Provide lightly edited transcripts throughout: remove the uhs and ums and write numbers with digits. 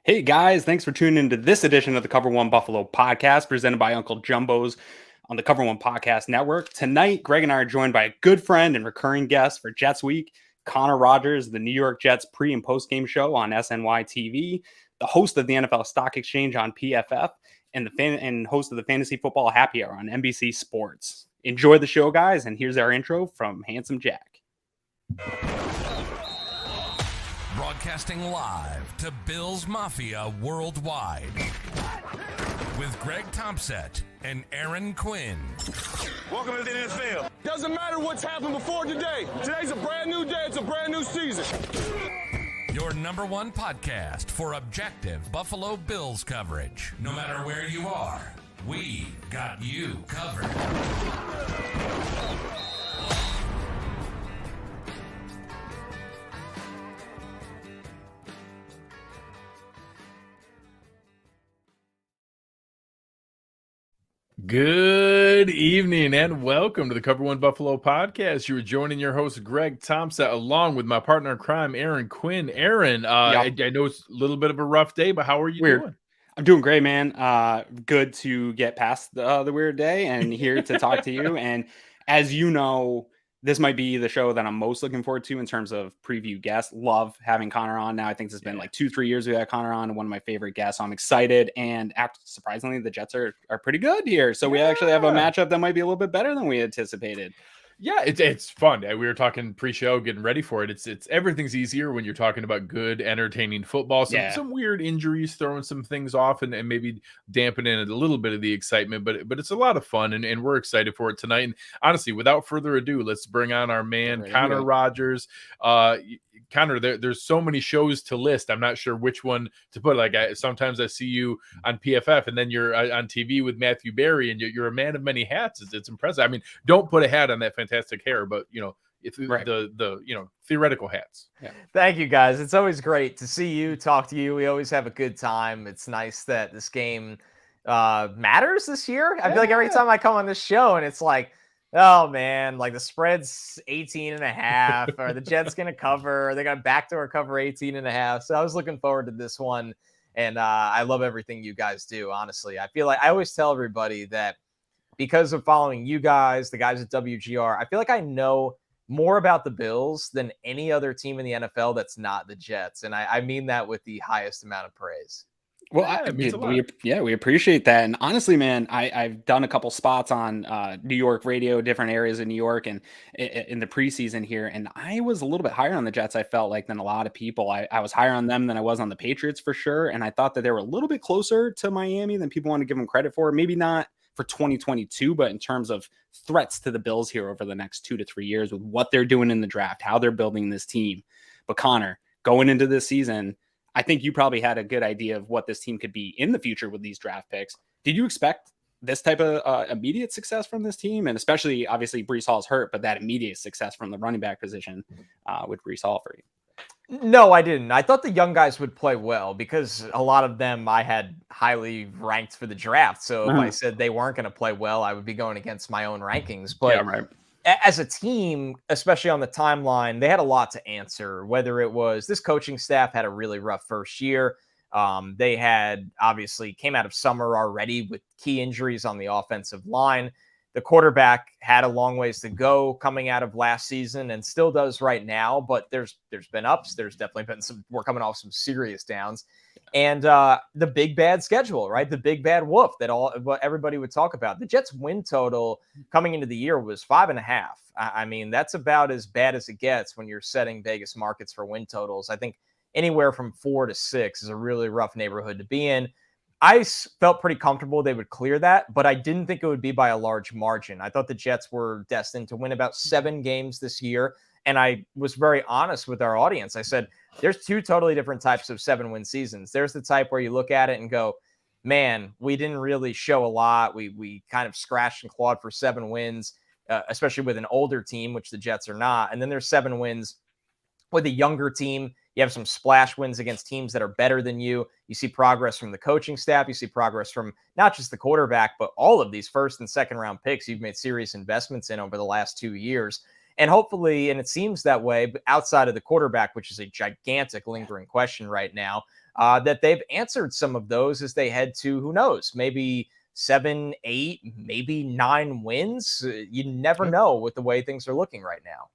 Hey guys, thanks for tuning into this edition of the Cover One Buffalo podcast presented by Uncle Jumbo's on the Cover One Podcast Network. Tonight, Greg and I are joined by a good friend and recurring guest for Jets Week, Connor Rogers, the New York Jets pre- and post-game show on SNY TV, the host of the NFL Stock Exchange on PFF, and host of the Fantasy Football Happy Hour on NBC Sports. Enjoy the show, guys, and here's our intro from Handsome Jack. Broadcasting live to Bills Mafia Worldwide with Greg Tompsett and Aaron Quinn. Welcome to the NFL. Doesn't matter what's happened before today. Today's a brand new day. It's a brand new season. Your number one podcast for objective Buffalo Bills coverage. No matter where you are, we got you covered. Good evening and welcome to the Cover One Buffalo podcast. You are joining your host, Greg Tompsett, along with my partner in crime, Aaron Quinn. Aaron, I know it's a little bit of a rough day, but how are you doing? I'm doing great, man. Good to get past the weird day and here to talk to you. And as you know, this might be the show that I'm most looking forward to in terms of preview guests. Love having Connor on now. I think it's been like 2-3 years we had Connor on, one of my favorite guests. So I'm excited. And surprisingly, the Jets are pretty good here. So we actually have a matchup that might be a little bit better than we anticipated. Yeah, it's fun. We were talking pre-show, getting ready for it. It's everything's easier when you're talking about good, entertaining football. Some weird injuries throwing some things off and maybe dampening a little bit of the excitement, but it's a lot of fun and we're excited for it tonight. And honestly, without further ado, let's bring on our man, Connor Rogers. Connor, there's so many shows to list. I'm not sure which one to put. Sometimes I see you on PFF, and then you're on TV with Matthew Berry, and you're a man of many hats. It's impressive. I mean, don't put a hat on that fantastic hair, but the theoretical hats. Yeah. Thank you, guys. It's always great to see you, talk to you. We always have a good time. It's nice that this game matters this year. I feel like every time I come on this show, and it's like, oh man, like the spread's 18.5. Are the Jets going to cover? Are they going to backdoor cover 18.5? So I was looking forward to this one. And I love everything you guys do. Honestly, I feel like I always tell everybody that because of following you guys, the guys at WGR, I feel like I know more about the Bills than any other team in the NFL that's not the Jets. And I mean that with the highest amount of praise. Well, we appreciate that. And honestly, man, I've done a couple spots on New York radio, different areas in New York and in the preseason here. And I was a little bit higher on the Jets, I felt like, than a lot of people. I was higher on them than I was on the Patriots for sure. And I thought that they were a little bit closer to Miami than people want to give them credit for. Maybe not for 2022, but in terms of threats to the Bills here over the next 2 to 3 years with what they're doing in the draft, how they're building this team. But Connor, going into this season, I think you probably had a good idea of what this team could be in the future with these draft picks. Did you expect this type of immediate success from this team? And especially, obviously, Breece Hall's hurt, but that immediate success from the running back position with Breece Hall for you? No, I didn't. I thought the young guys would play well because a lot of them I had highly ranked for the draft. So if I said they weren't going to play well, I would be going against my own rankings. But as a team, especially on the timeline, they had a lot to answer, whether it was this coaching staff had a really rough first year. They had obviously came out of summer already with key injuries on the offensive line. The quarterback had a long ways to go coming out of last season and still does right now, but there's been ups. There's definitely been we're coming off some serious downs. And the big bad schedule, right? The big bad wolf that what everybody would talk about. The Jets win total coming into the year was 5.5. I mean, that's about as bad as it gets when you're setting Vegas markets for win totals. I think anywhere from 4 to 6 is a really rough neighborhood to be in. I felt pretty comfortable they would clear that, but I didn't think it would be by a large margin. I thought the Jets were destined to win about 7 games this year. And I was very honest with our audience. I said, there's 2 totally different types of 7-win seasons. There's the type where you look at it and go, man, we didn't really show a lot. We kind of scratched and clawed for 7 wins, especially with an older team, which the Jets are not. And then there's 7 wins with a younger team. You have some splash wins against teams that are better than you. You see progress from the coaching staff. You see progress from not just the quarterback, but all of these first and second round picks you've made serious investments in over the last 2 years. And hopefully, and it seems that way, but outside of the quarterback, which is a gigantic lingering question right now, that they've answered some of those as they head to, who knows, maybe 7, 8, maybe 9 wins. You never know with the way things are looking right now.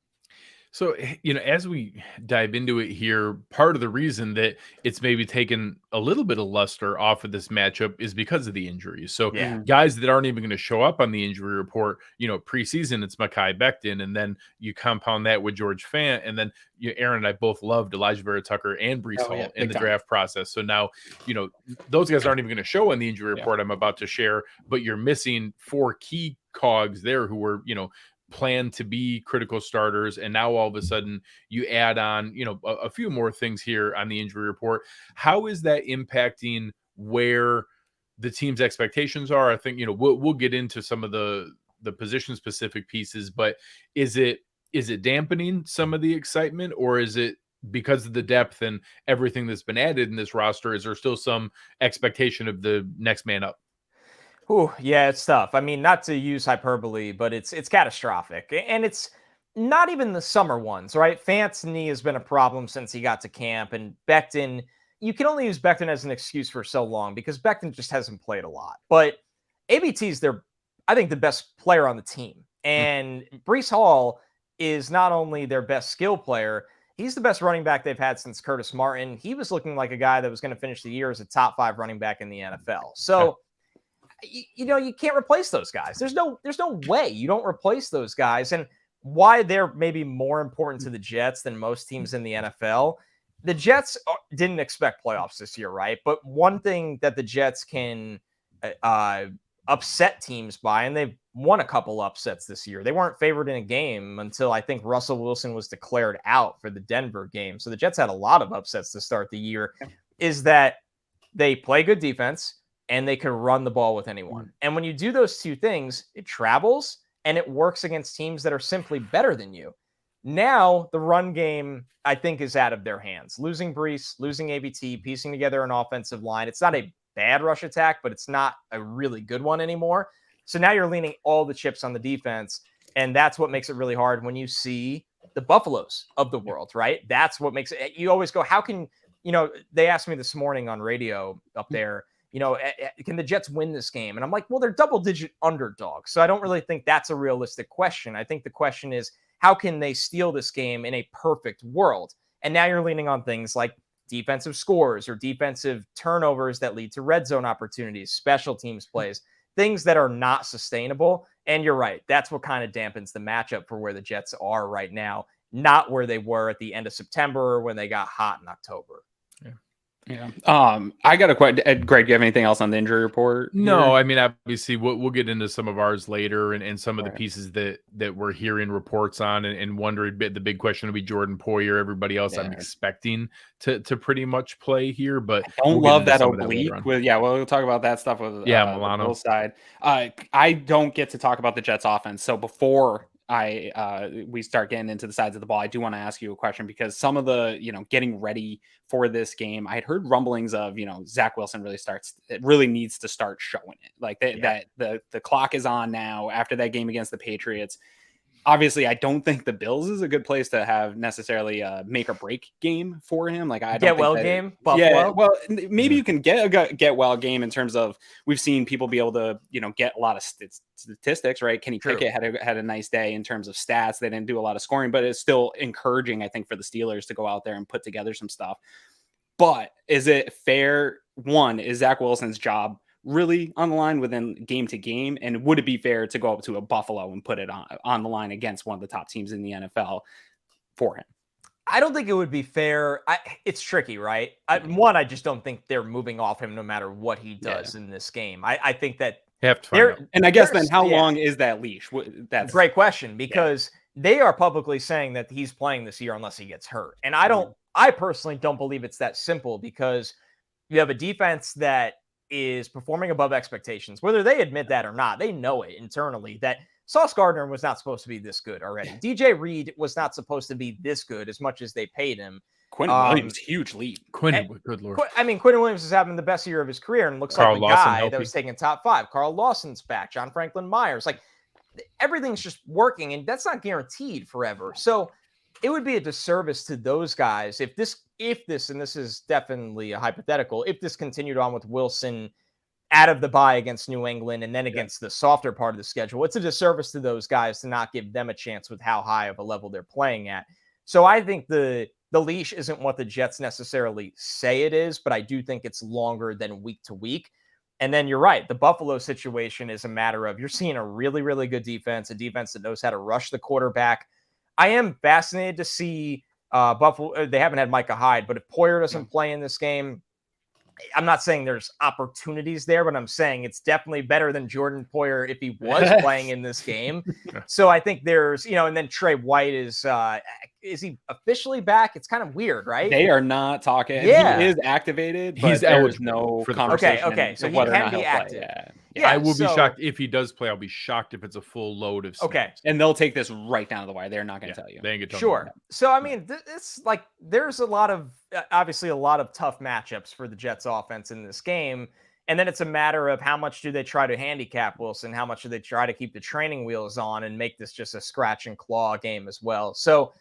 So, as we dive into it here, part of the reason that it's maybe taken a little bit of luster off of this matchup is because of the injuries. So, guys that aren't even going to show up on the injury report, preseason, it's Mekhi Becton, and then you compound that with George Fant, and then Aaron and I both loved Elijah Vera Tucker and Breece Hall in the draft process. So now, those guys aren't even going to show on the injury report I'm about to share, but you're missing 4 key cogs there who were, plan to be critical starters, and now all of a sudden you add on a few more things here on the injury report. How is that impacting where the team's expectations are? I think we'll get into some of the position specific pieces, but is it dampening some of the excitement, or is it because of the depth and everything that's been added in this roster? Is there still some expectation of the next man up? Ooh, yeah, it's tough. I mean, not to use hyperbole, but it's catastrophic. And it's not even the summer ones, right? Fant's knee has been a problem since he got to camp. And Becton, you can only use Becton as an excuse for so long because Becton just hasn't played a lot. But ABT's I think, the best player on the team. And Breece Hall is not only their best skill player, he's the best running back they've had since Curtis Martin. He was looking like a guy that was going to finish the year as a top 5 running back in the NFL. So, you can't replace those guys. There's no way you don't replace those guys. And why they're maybe more important to the Jets than most teams in the NFL. The Jets didn't expect playoffs this year, right? But one thing that the Jets can upset teams by, and they've won a couple upsets this year. They weren't favored in a game until I think Russell Wilson was declared out for the Denver game. So the Jets had a lot of upsets to start the year, is that they play good defense and they can run the ball with anyone. And when you do those two things, it travels and it works against teams that are simply better than you. Now, the run game, I think, is out of their hands. Losing Breece, losing ABT, piecing together an offensive line. It's not a bad rush attack, but it's not a really good one anymore. So now you're leaning all the chips on the defense, and that's what makes it really hard when you see the Buffaloes of the world, right? That's what makes it. You always go, how can, they asked me this morning on radio up there, can the Jets win this game? And I'm like, well, they're double-digit underdogs. So I don't really think that's a realistic question. I think the question is, how can they steal this game in a perfect world? And now you're leaning on things like defensive scores or defensive turnovers that lead to red zone opportunities, special teams plays, things that are not sustainable. And you're right. That's what kind of dampens the matchup for where the Jets are right now, not where they were at the end of September or when they got hot in October. Yeah. I got a question. Greg, do you have anything else on the injury report? No, I mean, obviously we'll get into some of ours later and some of the pieces that we're hearing reports on and wondering. The big question will be Jordan Poyer. Everybody else I'm expecting to pretty much play here, but I don't love that oblique. We'll talk about that stuff with Milano the side. I don't get to talk about the Jets offense. So before we start getting into the sides of the ball, I do want to ask you a question because some of the, getting ready for this game, I had heard rumblings of, Zach Wilson really needs to start showing it. Like that the clock is on now after that game against the Patriots. Obviously, I don't think the Bills is a good place to have necessarily a make or break game for him. Like I don't game. Buffalo. Yeah, well, maybe you can get a get well game in terms of we've seen people be able to get a lot of statistics, right? Kenny Pickett had a nice day in terms of stats. They didn't do a lot of scoring, but it's still encouraging, I think, for the Steelers to go out there and put together some stuff. But is it fair? One, is Zach Wilson's job really on the line within game to game? And would it be fair to go up to a Buffalo and put it on the line against one of the top teams in the NFL for him? I don't think it would be fair. It's tricky, right? I just don't think they're moving off him no matter what he does in this game. I think that and I guess then how long is that leash? That's a great question because they are publicly saying that he's playing this year unless he gets hurt. And I personally don't believe it's that simple because you have a defense that is performing above expectations, whether they admit that or not. They know it internally that Sauce Gardner was not supposed to be this good already. DJ Reed was not supposed to be this good as much as they paid him. Quinn Williams, huge lead. Good Lord. Quinn Williams is having the best year of his career and looks like the guy that was taking top 5. Carl Lawson's back. John Franklin Myers. Like everything's just working, and that's not guaranteed forever. So it would be a disservice to those guys if this, and this is definitely a hypothetical, if this continued on with Wilson out of the bye against New England and then against the softer part of the schedule, it's a disservice to those guys to not give them a chance with how high of a level they're playing at. So I think the leash isn't what the Jets necessarily say it is, but I do think it's longer than week to week. And then you're right. The Buffalo situation is a matter of you're seeing a really, really good defense, a defense that knows how to rush the quarterback. I am fascinated to see Buffalo. They haven't had Micah Hyde, but if Poyer doesn't play in this game, I'm not saying there's opportunities there, but I'm saying it's definitely better than Jordan Poyer if he was playing in this game. So I think there's, and then Trey White is he officially back? It's kind of weird, right? They are not talking. Yeah. He is activated, but He's there's no conversation. Okay. So he can be active. I will be shocked if he does play. I'll be shocked if it's a full load of snaps. Okay. And they'll take this right down to the wire. They're not going to tell you. They ain't gonna Sure. So, I mean, it's like there's obviously a lot of tough matchups for the Jets offense in this game. And then it's a matter of how much do they try to handicap Wilson? How much do they try to keep the training wheels on and make this just a scratch and claw game as well? So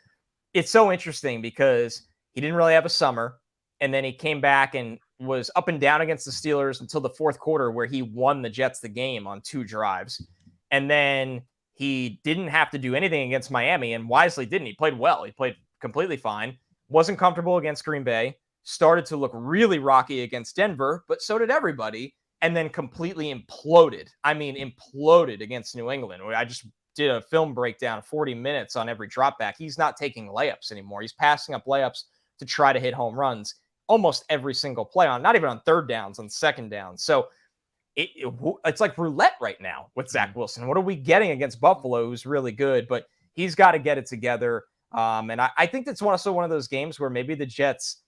it's so interesting because he didn't really have a summer. And then he came back and was up and down against the Steelers until the fourth quarter where he won the Jets the game on 2 drives. And then he didn't have to do anything against Miami, and wisely didn't. He played well. He played completely fine. Wasn't comfortable against Green Bay. Started to look really rocky against Denver, but so did everybody. And then completely imploded. I mean, imploded against New England. I just did a film breakdown, 40 minutes on every drop back. He's not taking layups anymore. He's passing up layups to try to hit home runs almost every single play on, not even on third downs, on second downs. So it's like roulette right now with Zach Wilson. What are we getting against Buffalo, who's really good, but he's got to get it together. And I think that's also one of those games where maybe the Jets,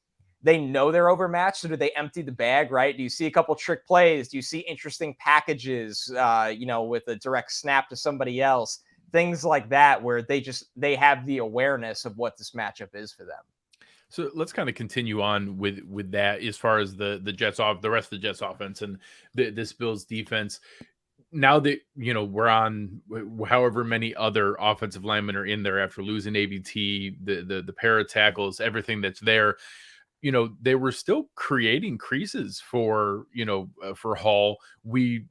they know they're overmatched. So do they empty the bag, right? Do you see a couple trick plays? Do you see interesting packages, with a direct snap to somebody else? Things like that, where they have the awareness of what this matchup is for them. So let's kind of continue on with that as far as the Jets off the rest of the Jets offense and this Bills defense. Now that we're on however many other offensive linemen are in there after losing ABT, the pair of tackles, everything that's there. They were still creating creases for Hall.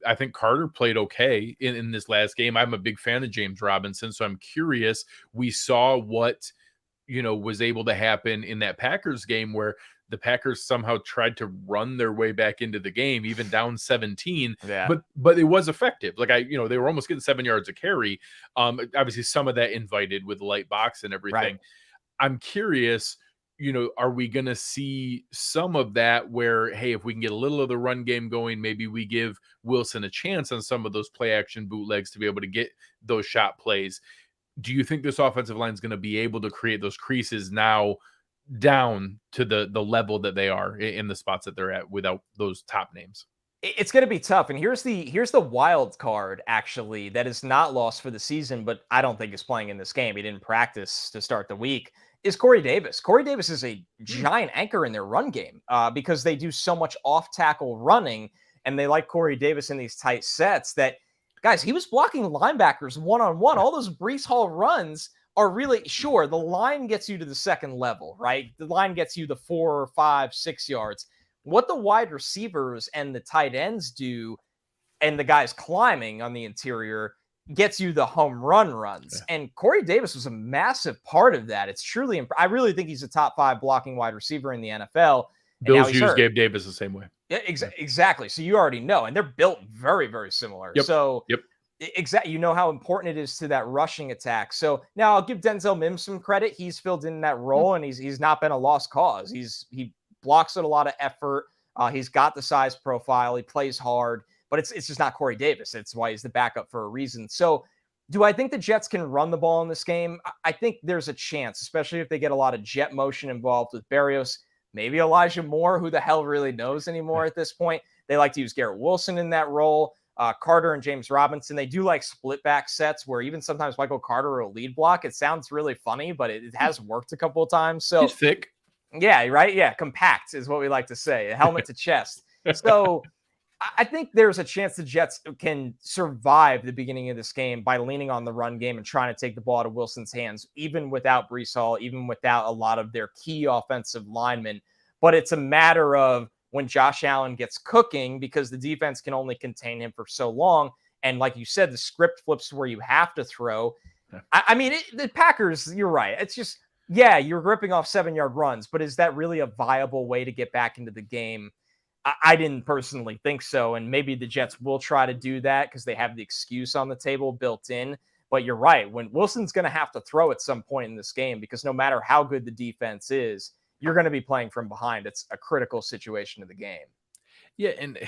I think Carter played okay in this last game. I'm a big fan of James Robinson, so I'm curious. We saw what was able to happen in that Packers game where the Packers somehow tried to run their way back into the game, even down 17. Yeah. But it was effective. Like they were almost getting 7 yards a carry. Obviously some of that invited with the light box and everything. Right. I'm curious, are we going to see some of that where, hey, if we can get a little of the run game going, maybe we give Wilson a chance on some of those play action bootlegs to be able to get those shot plays. Do you think this offensive line is going to be able to create those creases now down to the level that they are in the spots that they're at without those top names? It's going to be tough. And here's the wild card, actually, that is not lost for the season, but I don't think is playing in this game. He didn't practice to start the week, is Corey Davis. Corey Davis is a giant anchor in their run game because they do so much off-tackle running, and they like Corey Davis in these tight sets that, guys, he was blocking linebackers one-on-one. All those Breece Hall runs are really, sure, the line gets you to the second level, right? The line gets you the 4, 5, 6 yards. What the wide receivers and the tight ends do, and the guys climbing on the interior, gets you the home run runs. Yeah. And Corey Davis was a massive part of that. It's truly, I really think he's a top 5 blocking wide receiver in the NFL. Bills use Gabe Davis the same way. Yeah, exactly. So you already know, and they're built very, very similar. Yep. So yep. Exactly. You know how important it is to that rushing attack. So now I'll give Denzel Mims some credit. He's filled in that role, and he's not been a lost cause. He blocks with a lot of effort. He's got the size profile. He plays hard, but it's just not Corey Davis. It's why he's the backup for a reason. So do I think the Jets can run the ball in this game? I think there's a chance, especially if they get a lot of jet motion involved with Berrios. Maybe Elijah Moore, who the hell really knows anymore at this point. They like to use Garrett Wilson in that role. Carter and James Robinson, they do like split back sets where even sometimes Michael Carter will lead block. It sounds really funny, but it has worked a couple of times. So he's thick. Yeah, right. Yeah. Compact is what we like to say. A helmet to chest. So I think there's a chance the Jets can survive the beginning of this game by leaning on the run game and trying to take the ball out of Wilson's hands, even without Breece Hall, even without a lot of their key offensive linemen. But it's a matter of when Josh Allen gets cooking, because the defense can only contain him for so long. And like you said, the script flips where you have to throw. I mean, the Packers, you're right. It's just, yeah, you're ripping off 7-yard runs, but is that really a viable way to get back into the game? I didn't personally think so, and maybe the Jets will try to do that because they have the excuse on the table built in. But you're right. When Wilson's going to have to throw at some point in this game, because no matter how good the defense is, you're going to be playing from behind. It's a critical situation of the game. Yeah, and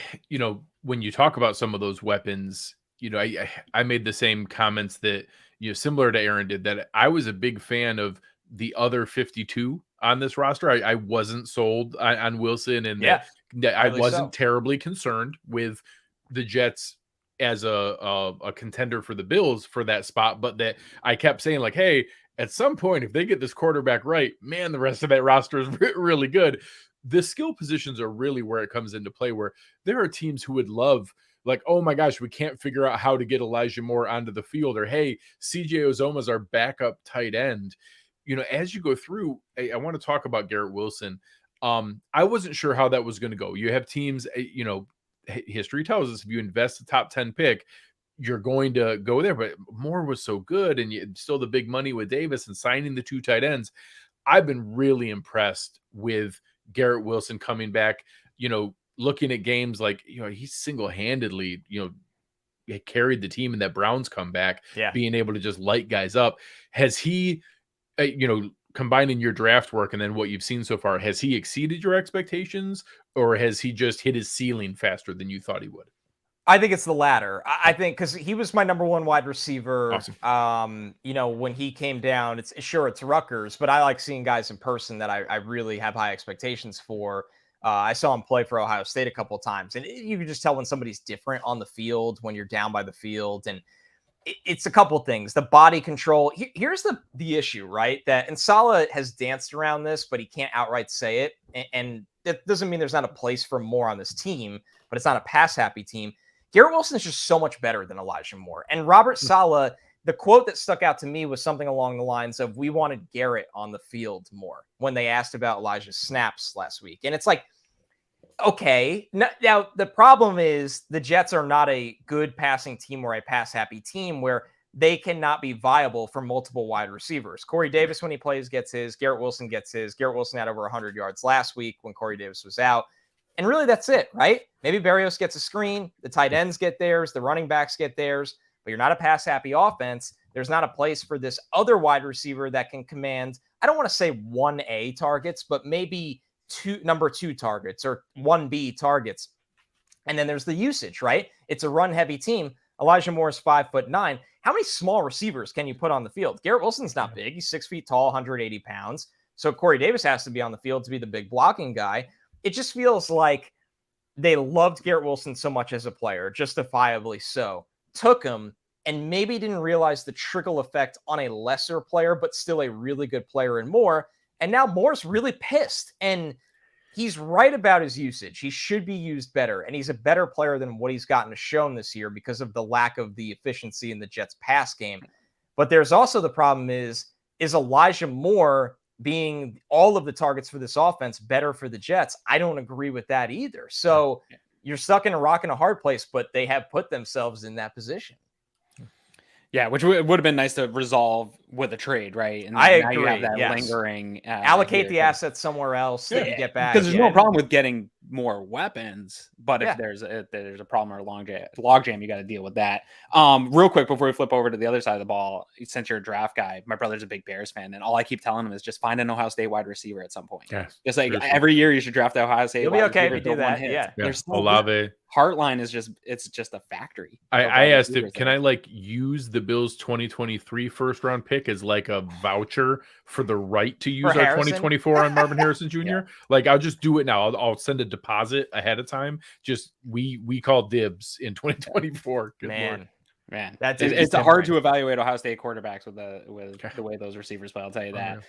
when you talk about some of those weapons, I made the same comments that similar to Aaron did, that I was a big fan of the other 52 on this roster. I wasn't sold on Wilson, and that I wasn't terribly concerned with the Jets as a contender for the Bills for that spot, but that I kept saying, like, hey, at some point, if they get this quarterback right, man, the rest of that roster is really good. The skill positions are really where it comes into play, where there are teams who would love, like, oh my gosh, we can't figure out how to get Elijah Moore onto the field, or hey, CJ Ozoma's our backup tight end. As you go through, I want to talk about Garrett Wilson. I wasn't sure how that was going to go. You have teams, history tells us if you invest a top 10 pick, you're going to go there. But Moore was so good, and still the big money with Davis and signing the 2 tight ends. I've been really impressed with Garrett Wilson coming back, looking at games like, he single-handedly, carried the team in that Browns comeback, being able to just light guys up. Has he, combining your draft work and then what you've seen so far, has he exceeded your expectations, or has he just hit his ceiling faster than you thought he would? I think it's the latter. I think because he was my number 1 wide receiver. Awesome. When he came down, it's Rutgers, but I like seeing guys in person that I really have high expectations for. I saw him play for Ohio State a couple of times, and you can just tell when somebody's different on the field when you're down by the field. And it's a couple things. The body control. Here's the issue, right? And Saleh has danced around this, but he can't outright say it. And that doesn't mean there's not a place for more on this team, but it's not a pass-happy team. Garrett Wilson is just so much better than Elijah Moore. And Robert Saleh, the quote that stuck out to me was something along the lines of, we wanted Garrett on the field more, when they asked about Elijah's snaps last week. And it's like, okay. Now, the problem is the Jets are not a good passing team or a pass-happy team where they cannot be viable for multiple wide receivers. Corey Davis, when he plays, gets his. Garrett Wilson gets his. Garrett Wilson had over 100 yards last week when Corey Davis was out. And really, that's it, right? Maybe Berrios gets a screen. The tight ends get theirs. The running backs get theirs. But you're not a pass-happy offense. There's not a place for this other wide receiver that can command, I don't want to say 1A targets, but maybe number 2 targets or 1B targets. And then there's the usage, right? It's a run-heavy team. Elijah Moore is 5'9". How many small receivers can you put on the field? Garrett Wilson's not big. He's 6 feet tall, 180 pounds. So Corey Davis has to be on the field to be the big blocking guy. It just feels like they loved Garrett Wilson so much as a player, justifiably so. Took him and maybe didn't realize the trickle effect on a lesser player, but still a really good player in Moore. And now Moore's really pissed. And he's right about his usage. He should be used better. And he's a better player than what he's gotten shown this year because of the lack of the efficiency in the Jets pass game. But there's also the problem is Elijah Moore being all of the targets for this offense better for the Jets? I don't agree with that either. So you're stuck in a rock and a hard place, but they have put themselves in that position. Yeah, which would have been nice to resolve with a trade, right? And I agree. You have that lingering. Allocate the assets somewhere else that you get back. Because there's no problem with getting more weapons, but if there's a problem or a logjam, you got to deal with that. Real quick before we flip over to the other side of the ball, since you're a draft guy, my brother's a big Bears fan, and all I keep telling him is just find an Ohio State wide receiver at some point. Yeah, just like every year you should draft Ohio State. You'll be okay if you do that. Yeah, there's Olave. Heartline is just a factory. I asked him, can I use the Bills 2023 first round pick as like a voucher for the right to use our 2024 on Marvin Harrison Jr.? I'll just do it now. I'll send a deposit ahead of time. Just we call dibs in 2024. Good Lord. Man, it's hard to evaluate Ohio State quarterbacks with the way those receivers play. I'll tell you that.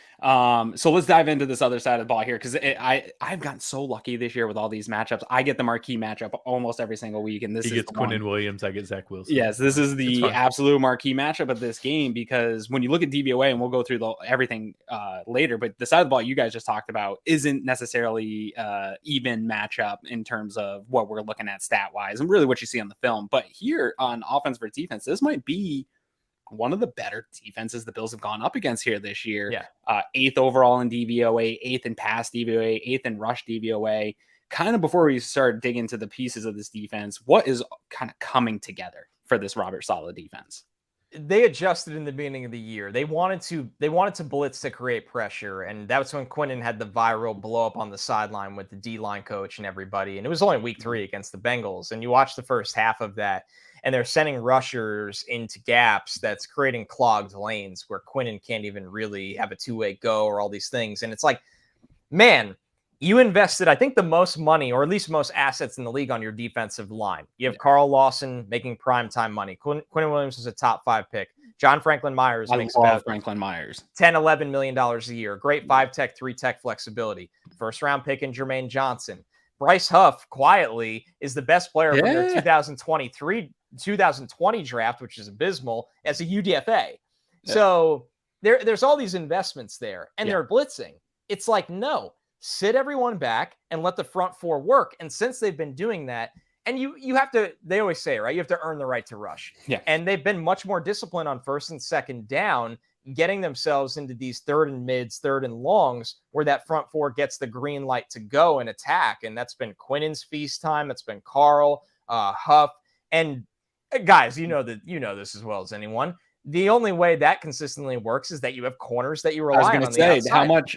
So let's dive into this other side of the ball here, because I've gotten so lucky this year with all these matchups. I get the marquee matchup almost every single week, and he gets Quinn and Williams. I get Zach Wilson. Yes, this is the absolute marquee matchup of this game, because when you look at DVOA, and we'll go through everything later, but the side of the ball you guys just talked about isn't necessarily even matchup in terms of what we're looking at stat wise and really what you see on the film. But here on offense versus defense, this might be one of the better defenses the Bills have gone up against here this year. Yeah. 8th overall in DVOA, 8th in pass DVOA, 8th in rush DVOA. Kind of before we start digging into the pieces of this defense, what is kind of coming together for this Robert Saleh defense? They adjusted in the beginning of the year. They wanted to blitz to create pressure, and that was when Quinn had the viral blow up on the sideline with the D-line coach and everybody. And it was only week 3 against the Bengals. And you watch the first half of that, and they're sending rushers into gaps that's creating clogged lanes where Quinn can't even really have a two-way go or all these things. And it's like, man, you invested, I think, the most money, or at least most assets in the league on your defensive line. You have Carl Lawson making primetime money. Quinn Williams was a top 5 pick. John Franklin Myers makes about $10-11 million a year. Great 5-tech, 3-tech flexibility. First-round pick in Jermaine Johnson. Bryce Huff, quietly, is the best player from their 2020 draft, which is abysmal, as a UDFA. So there's all these investments there, and they're blitzing. It's like, no, sit everyone back and let the front 4 work. And since they've been doing that, and you have to, they always say, right, you have to earn the right to rush. And they've been much more disciplined on first and second down, getting themselves into these third and mids, third and longs, where that front 4 gets the green light to go and attack. And that's been Quinn's feast time. It's been Carl, Huff, and guys, you know this as well as anyone. The only way that consistently works is that you have corners that you rely on.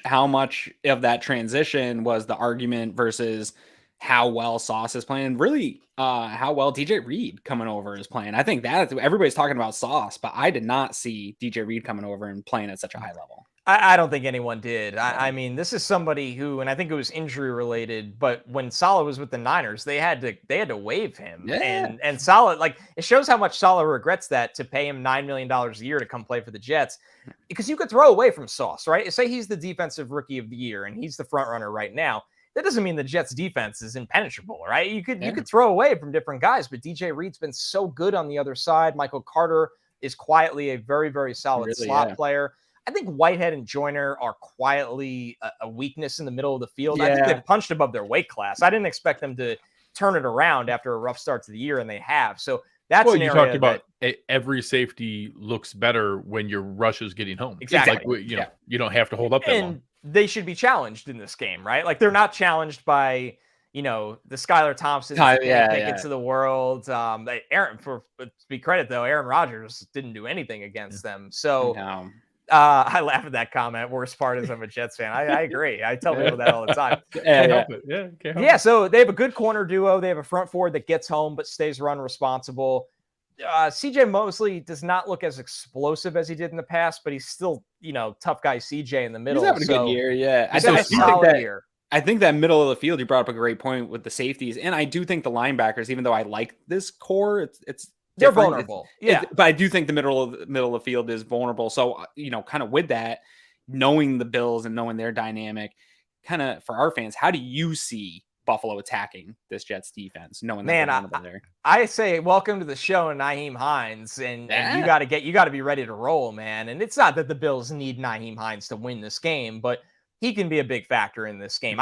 How much of that transition was the argument versus how well Sauce is playing, really how well DJ Reed coming over is playing. I think that everybody's talking about Sauce, but I did not see DJ Reed coming over and playing at such a high level. I don't think anyone did. I mean, this is somebody who, and I think it was injury related, but when Saleh was with the Niners, they had to waive him. And Saleh, like, it shows how much Saleh regrets that, to pay him $9 million a year to come play for the Jets, because you could throw away from Sauce, right? Say he's the defensive rookie of the year and he's the front runner right now. That doesn't mean the Jets defense is impenetrable, right? You could throw away from different guys, but DJ Reed's been so good on the other side. Michael Carter is quietly a very, very solid slot player. I think Whitehead and Joyner are quietly a weakness in the middle of the field. I think they've punched above their weight class. I didn't expect them to turn it around after a rough start to the year, and they have. So that's an area. You talked about every safety looks better when your rush is getting home. Exactly. It's like, you don't have to hold up that long. They should be challenged in this game, right? Like, they're not challenged by, the Skylar Tompsett tickets of the world. Aaron, to be credit though, Aaron Rodgers didn't do anything against them. So I laugh at that comment. Worst part is I'm a Jets fan. I agree. I tell people that all the time. Can't help it. So they have a good corner duo. They have a front 4 that gets home but stays run responsible. CJ Mosley does not look as explosive as he did in the past, but he's still, tough guy CJ in the middle. He's having a good year, yeah. I think that middle of the field, you brought up a great point with the safeties, and I do think the linebackers, even though I like this core, they're vulnerable. But I do think the middle of the field is vulnerable. So, kind of with that, knowing the Bills and knowing their dynamic, kind of for our fans, how do you see Buffalo attacking this Jets defense, knowing that there? I say welcome to the show, Nyheim Hines, and you got to be ready to roll, man. And it's not that the Bills need Nyheim Hines to win this game, but he can be a big factor in this game.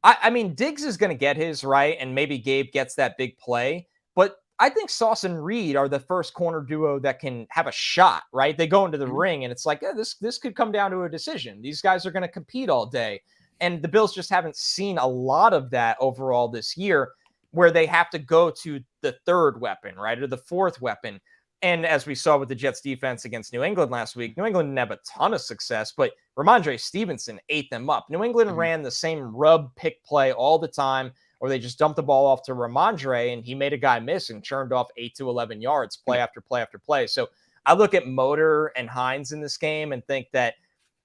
I mean, Diggs is going to get his right, and maybe Gabe gets that big play, but I think Sauce and Reed are the first corner duo that can have a shot, right? They go into the ring, and it's like, this could come down to a decision. These guys are going to compete all day. And the Bills just haven't seen a lot of that overall this year, where they have to go to the third weapon, right? Or the fourth weapon. And as we saw with the Jets defense against New England last week, New England didn't have a ton of success, but Ramondre Stevenson ate them up. New England ran the same rub pick play all the time, or they just dumped the ball off to Ramondre, and he made a guy miss and churned off 8 to 11 yards, play after play after play. So I look at Motor and Hines in this game and think that,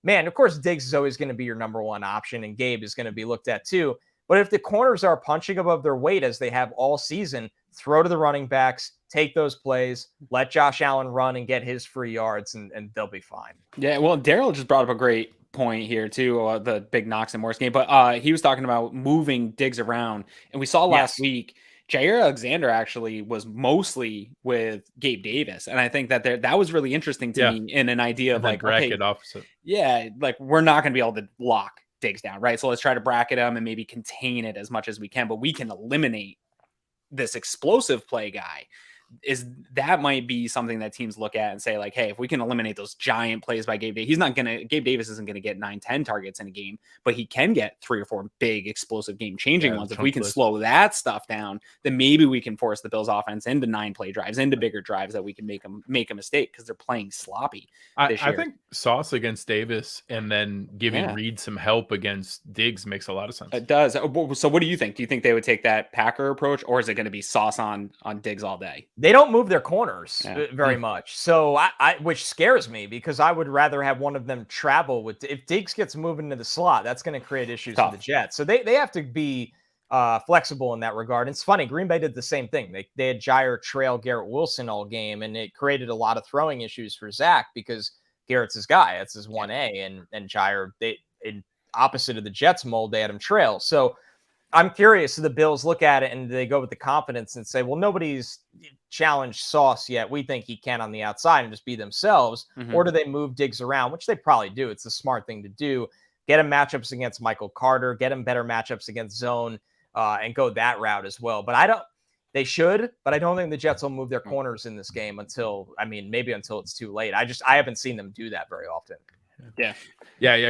man, of course, Diggs is always going to be your number one option, and Gabe is going to be looked at too. But if the corners are punching above their weight as they have all season, throw to the running backs, take those plays, let Josh Allen run and get his free yards, and they'll be fine. Yeah, well, Daryl just brought up a great point here too, the big Knox and Morris game, but he was talking about moving Diggs around, and we saw last week Jair Alexander actually was mostly with Gabe Davis, and I think that that was really interesting to me in an idea of like bracket opposite. Yeah, like we're not going to be able to lock Diggs down, right? So let's try to bracket him and maybe contain it as much as we can, but we can eliminate this explosive play guy. That might be something that teams look at and say like, hey, if we can eliminate those giant plays by Gabe Davis, Gabe Davis isn't going to get 9-10 targets in a game, but he can get 3 or 4 big explosive game changing ones. If we can slow that stuff down, then maybe we can force the Bills offense into 9-play drives, into bigger drives that we can make a mistake because they're playing sloppy. I think Sauce against Davis and then giving Reed some help against Diggs makes a lot of sense. It does. So what do you think? Do you think they would take that Packer approach, or is it going to be Sauce on Diggs all day? They don't move their corners very much. So which scares me because I would rather have one of them travel with. If Diggs gets moving into the slot, that's going to create issues for the Jets. So they have to be flexible in that regard. And it's funny, Green Bay did the same thing. They had Jair trail Garrett Wilson all game, and it created a lot of throwing issues for Zach because Garrett's his guy. That's his 1A, and Jair, in opposite of the Jets mold, they had him trail. So I'm curious, do the Bills look at it and they go with the confidence and say, well, nobody's challenged Sauce yet. We think he can on the outside and just be themselves. Or do they move Diggs around, which they probably do. It's the smart thing to do. Get him matchups against Michael Carter, get him better matchups against zone, and go that route as well. But they should, but I don't think the Jets will move their corners in this game maybe until it's too late. I haven't seen them do that very often. Yeah.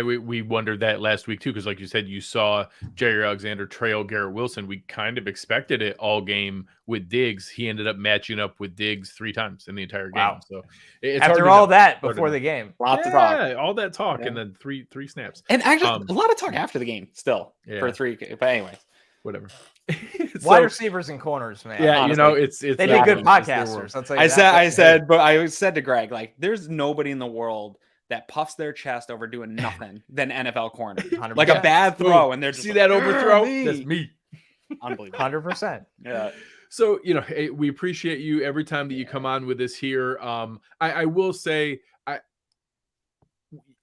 We wondered that last week too, because like you said, you saw Jair Alexander trail Garrett Wilson. We kind of expected it all game with Diggs. He ended up matching up with Diggs 3 times in the entire game. Wow. So it's after all that before the game, lots of talk, all that talk, and then three snaps, and actually a lot of talk after the game still for 3. But anyway, whatever. Wide receivers and corners, man. Yeah, honestly. It's they be good podcasters. I'll tell you I said to Greg, like, there's nobody in the world that puffs their chest over doing nothing than NFL corner. 100%. Like a bad throw, and they're just see that overthrow. That's me. Unbelievable. 100%. Yeah. So, we appreciate you every time that you come on with us here. I will say,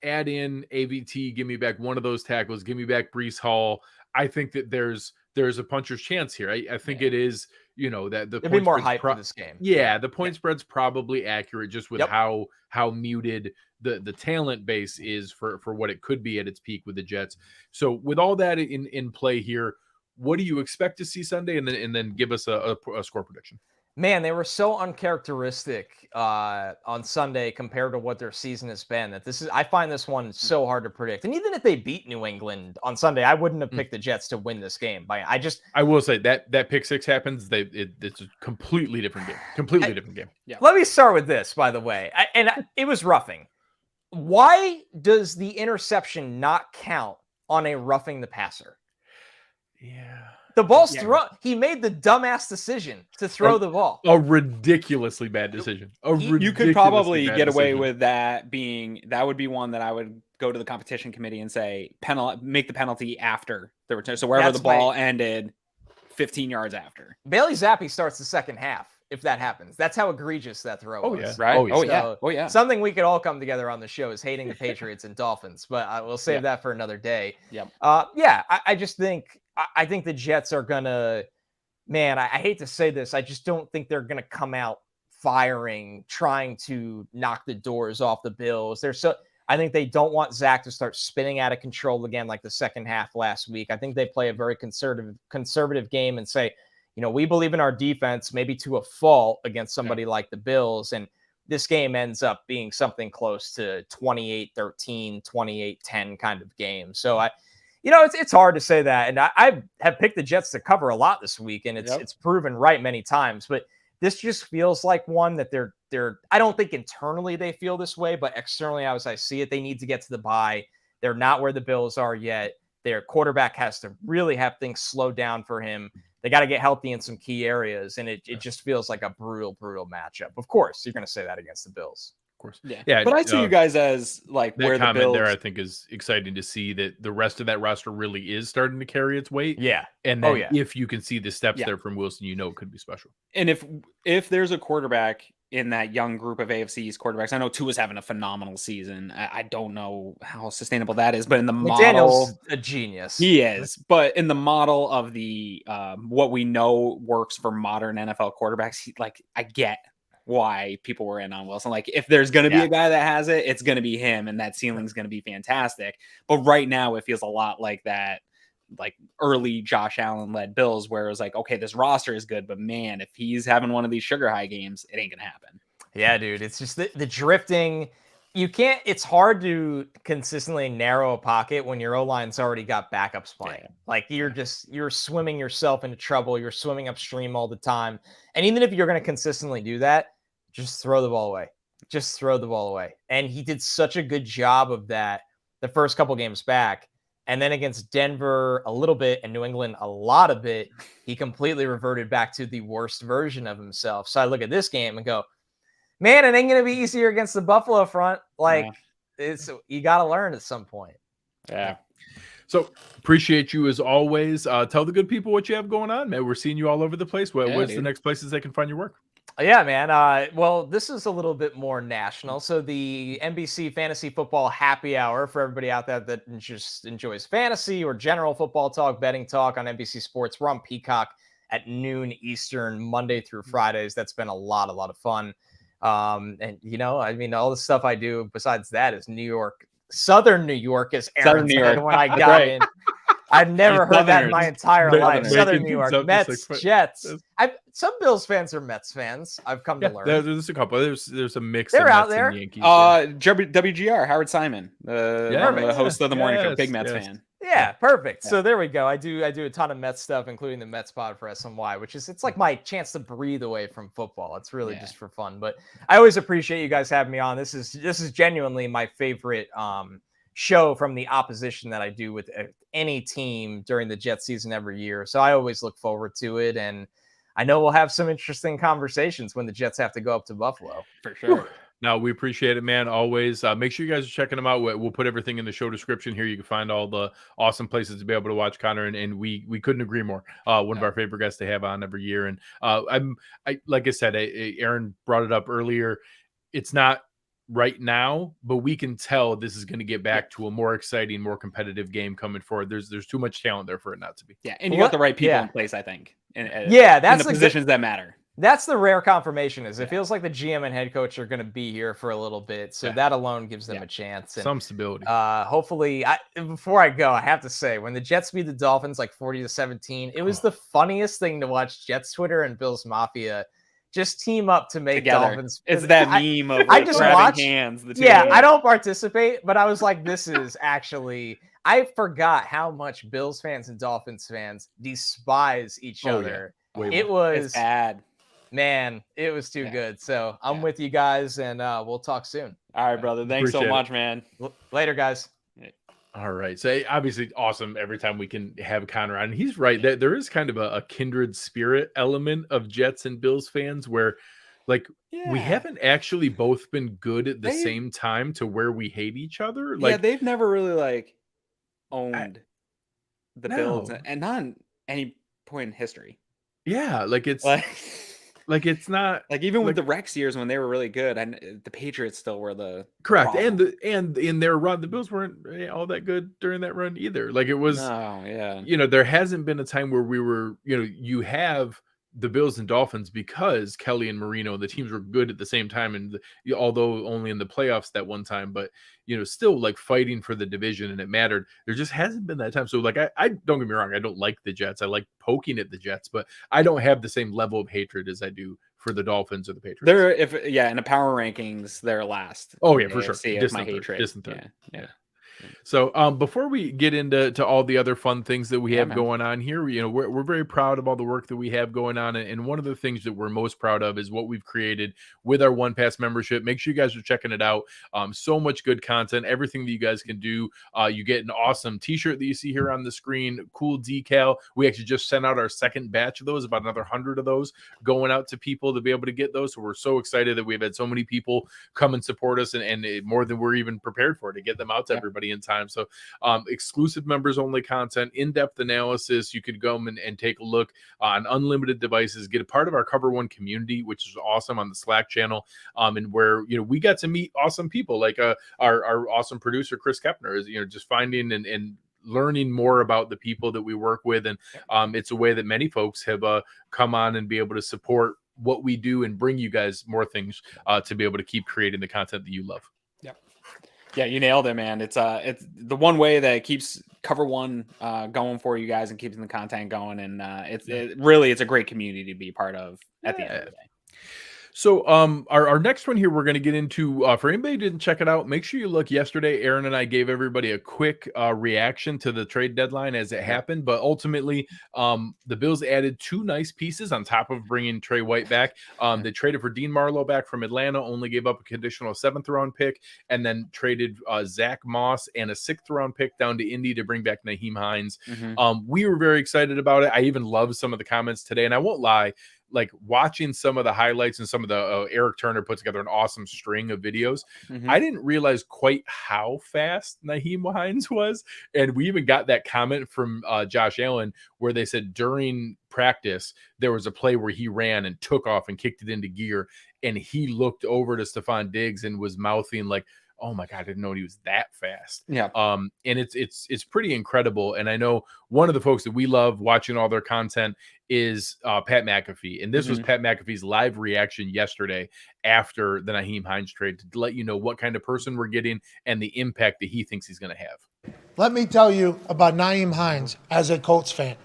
add in AVT, give me back one of those tackles, give me back Breece Hall. I think that there's a puncher's chance here. I think it is, that the there'd be more hype for this game. Yeah, the point spread's probably accurate just with how muted the talent base is for what it could be at its peak with the Jets. So with all that in play here, what do you expect to see Sunday? And then give us a score prediction. Man, they were so uncharacteristic on Sunday compared to what their season has been. I find this one so hard to predict. And even if they beat New England on Sunday, I wouldn't have picked the Jets to win this game. I will say that pick 6 happens. It's a completely different game. Completely different game. Yeah. Let me start with this, by the way. It was roughing. Why does the interception not count on a roughing the passer? Yeah. The ball's thrown. He made the dumbass decision to throw the ball. A ridiculously bad decision. You could probably get away with that would be one that I would go to the competition committee and say, make the penalty after the return. So wherever the ball ended, 15 yards after. Bailey Zappi starts the second half if that happens. That's how egregious that throw was. Yeah. Right? Oh, yeah. Something we could all come together on the show is hating the Patriots and Dolphins, but we'll save that for another day. Yep. I just think I think the Jets are going to, man, I hate to say this. I just don't think they're going to come out firing, trying to knock the doors off the Bills. I think they don't want Zach to start spinning out of control again like the second half last week. I think they play a very conservative game and say, we believe in our defense, maybe to a fault against somebody like the Bills. And this game ends up being something close to 28-13, 28-10 kind of game. So it's hard to say that. And I have picked the Jets to cover a lot this week, and it's proven right many times. But this just feels like one that they're I don't think internally they feel this way, but externally, as I see it, they need to get to the bye. They're not where the Bills are yet. Their quarterback has to really have things slow down for him. They got to get healthy in some key areas, and it just feels like a brutal matchup. Of course, you're going to say that against the Bills. Of course. Yeah. But I see you guys as like that where the comment Bills there, I think, is exciting to see that the rest of that roster really is starting to carry its weight. Yeah. And then if you can see the steps there from Wilson, it could be special. And if there's a quarterback in that young group of AFC East quarterbacks, I know Tua's having a phenomenal season. I don't know how sustainable that is, but in the McDaniel's a genius. He is. But in the model of the what we know works for modern NFL quarterbacks, I get why people were in on Wilson. Like, if there's going to be a guy that has it, it's going to be him, and that ceiling's going to be fantastic. But right now, it feels a lot like that, like early Josh Allen led Bills, where it was like, okay, this roster is good, but man, if he's having one of these sugar high games, it ain't going to happen. Yeah, dude. It's just the drifting. It's hard to consistently narrow a pocket when your O-line's already got backups playing. Yeah. Like, you're swimming yourself into trouble. You're swimming upstream all the time. And even if you're going to consistently do that, just throw the ball away. Just throw the ball away. And he did such a good job of that the first couple games back. And then against Denver a little bit and New England a lot of it, he completely reverted back to the worst version of himself. So I look at this game and go, man, it ain't going to be easier against the Buffalo front. Like, you got to learn at some point. Yeah. So appreciate you as always. Tell the good people what you have going on, man. We're seeing you all over the place. What's the next places they can find your work? Yeah, man. Well, this is a little bit more national. So the NBC Fantasy Football Happy Hour for everybody out there that just enjoys fantasy or general football talk, betting talk on NBC Sports. We're on Peacock at noon Eastern, Monday through Fridays. That's been a lot of fun. And all the stuff I do besides that is Southern New York, as Aaron said when I got in. I've never heard that in my entire life. Southern New York, Mets, Jets. Some Bills fans are Mets fans. I've come to learn. There's a couple. There's a mix. They're of out Mets there. And Yankees, WGR, Howard Simon, the host of the morning show, big Mets fan. Yeah, perfect. Yeah. So there we go. I do a ton of Mets stuff, including the Mets pod for SMY, it's like my chance to breathe away from football. It's really just for fun. But I always appreciate you guys having me on. This is genuinely my favorite show from the opposition that I do with any team during the Jets season every year. So I always look forward to it. And I know we'll have some interesting conversations when the Jets have to go up to Buffalo. For sure. No, we appreciate it, man. Always. Make sure you guys are checking them out. We'll put everything in the show description here. You can find all the awesome places to be able to watch Connor, and we couldn't agree more. One of our favorite guests to have on every year. And like I said, Aaron brought it up earlier. It's not right now, but we can tell this is going to get back to a more exciting, more competitive game coming forward. There's too much talent there for it not to be. Yeah, and you got the right people in place, I think. That's in the positions that matter. That's the rare confirmation. It feels like the GM and head coach are going to be here for a little bit, so that alone gives them a chance. And, some stability. Hopefully, before I go, I have to say, when the Jets beat the Dolphins like 40-17, it was the funniest thing to watch Jets Twitter and Bills Mafia just team up to make together. Dolphins. It's that meme of I just watched hands. I don't participate, but I was like, this is actually. I forgot how much Bills fans and Dolphins fans despise each other. Yeah. It was bad. Man, it was too good. So I'm with you guys, and we'll talk soon. All right, brother. Thanks so much, man. Later, guys. All right. So obviously awesome every time we can have Connor on. And he's right. There is kind of a kindred spirit element of Jets and Bills fans where we haven't actually both been good at the same time to where we hate each other. They've never really owned the Bills and not in any point in history. Yeah. It's not even with the Rex years when they were really good, and the Patriots still were the correct problem. and in their run, the Bills weren't all that good during that run either. It was there hasn't been a time where we were you have the Bills and Dolphins because Kelly and Marino, the teams were good at the same time, and although only in the playoffs that one time, but still fighting for the division, and it mattered. There just hasn't been that time. So I don't get me wrong, I don't like the Jets. I like poking at the Jets, but I don't have the same level of hatred as I do for the Dolphins or the Patriots. They're in the power rankings, they're last. Oh yeah, for sure. Distant my hatred. Distant third. Yeah. So before we get into all the other fun things that we have going on here, we're very proud of all the work that we have going on. And one of the things that we're most proud of is what we've created with our OnePass membership. Make sure you guys are checking it out. So much good content, everything that you guys can do. You get an awesome t-shirt that you see here on the screen, cool decal. We actually just sent out our second batch of those, about another 100 of those going out to people to be able to get those. So we're so excited that we've had so many people come and support us, and more than we're even prepared for, to get them out to everybody in time. So exclusive members only content, in-depth analysis. You could go and take a look on unlimited devices, get a part of our Cover One community, which is awesome, on the Slack channel, and where we got to meet awesome people like our awesome producer Chris Kepner is just finding and learning more about the people that we work with. And it's a way that many folks have come on and be able to support what we do and bring you guys more things to be able to keep creating the content that you love. Yeah, you nailed it, man. It's the one way that keeps Cover One going for you guys and keeping the content going. And it's a great community to be part of at the end of the day. So our next one here we're going to get into, for anybody who didn't check it out, make sure you look. Yesterday, Aaron and I gave everybody a quick reaction to the trade deadline as it happened. But ultimately, the Bills added 2 nice pieces on top of bringing Trey White back. They traded for Dean Marlowe back from Atlanta, only gave up a conditional 7th-round pick, and then traded Zach Moss and a 6th-round pick down to Indy to bring back Nyheim Hines. We were very excited about it. I even loved some of the comments today, and I won't lie, like watching some of the highlights and some of the Eric Turner put together an awesome string of videos. I didn't realize quite how fast Nyheim Hines was. And we even got that comment from Josh Allen where they said during practice, there was a play where he ran and took off and kicked it into gear. And he looked over to Stephon Diggs and was mouthing like, oh my God, I didn't know he was that fast. Yeah. And it's pretty incredible. And I know one of the folks that we love watching all their content is Pat McAfee. And this was Pat McAfee's live reaction yesterday after the Nyheim Hines trade to let you know what kind of person we're getting and the impact that he thinks he's going to have. Let me tell you about Nyheim Hines as a Colts fan.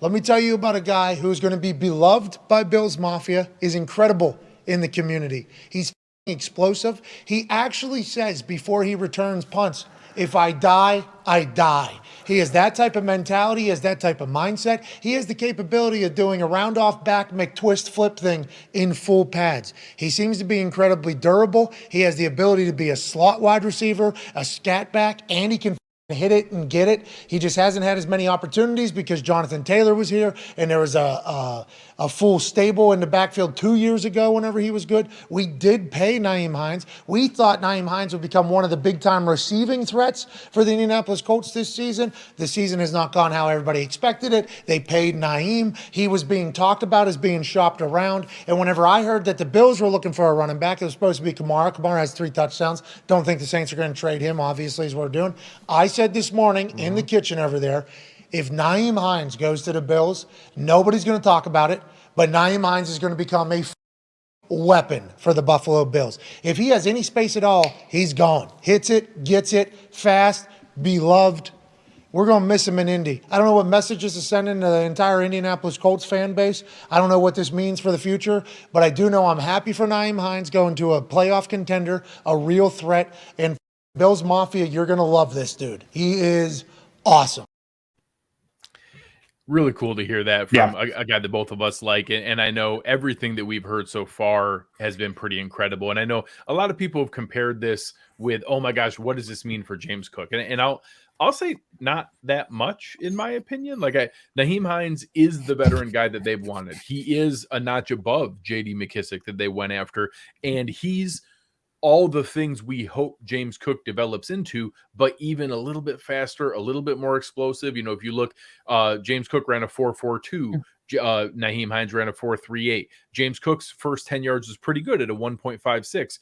Let me tell you about a guy who's going to be beloved by Bills Mafia, is incredible in the community. He's explosive. He actually says before he returns punts, if I die, I die. He has that type of mentality. He has that type of mindset. He has the capability of doing a round off back McTwist flip thing in full pads. He seems to be incredibly durable. He has the ability to be a slot wide receiver, a scat back, and he can hit it and get it. He just hasn't had as many opportunities because Jonathan Taylor was here and there was a full stable in the backfield 2 years ago whenever he was good. We did pay Nyheim Hines. We thought Nyheim Hines would become one of the big-time receiving threats for the Indianapolis Colts this season. The season has not gone how everybody expected it. They paid Nyheim. He was being talked about as being shopped around. And whenever I heard that the Bills were looking for a running back, it was supposed to be Kamara. Kamara has 3 touchdowns. Don't think the Saints are going to trade him, obviously, is what we're doing. I said this morning in the kitchen over there, if Nyheim Hines goes to the Bills, nobody's going to talk about it, but Nyheim Hines is going to become a weapon for the Buffalo Bills. If he has any space at all, he's gone. Hits it, gets it, fast, beloved. We're going to miss him in Indy. I don't know what messages to send in to the entire Indianapolis Colts fan base. I don't know what this means for the future, but I do know I'm happy for Nyheim Hines going to a playoff contender, a real threat, and Bills Mafia, you're going to love this dude. He is awesome. Really cool to hear that from a guy that both of us like. And I know everything that we've heard so far has been pretty incredible. And I know a lot of people have compared this with, oh my gosh, what does this mean for James Cook? And I'll say not that much, in my opinion. Like Nyheim Hines is the veteran guy that they've wanted. He is a notch above J.D. McKissic that they went after. And he's all the things we hope James Cook develops into, but even a little bit faster, a little bit more explosive. You know, if you look, James Cook ran a 4.42. Nyheim Hines ran a 4.38. James Cook's first 10 yards was pretty good at a 1.56.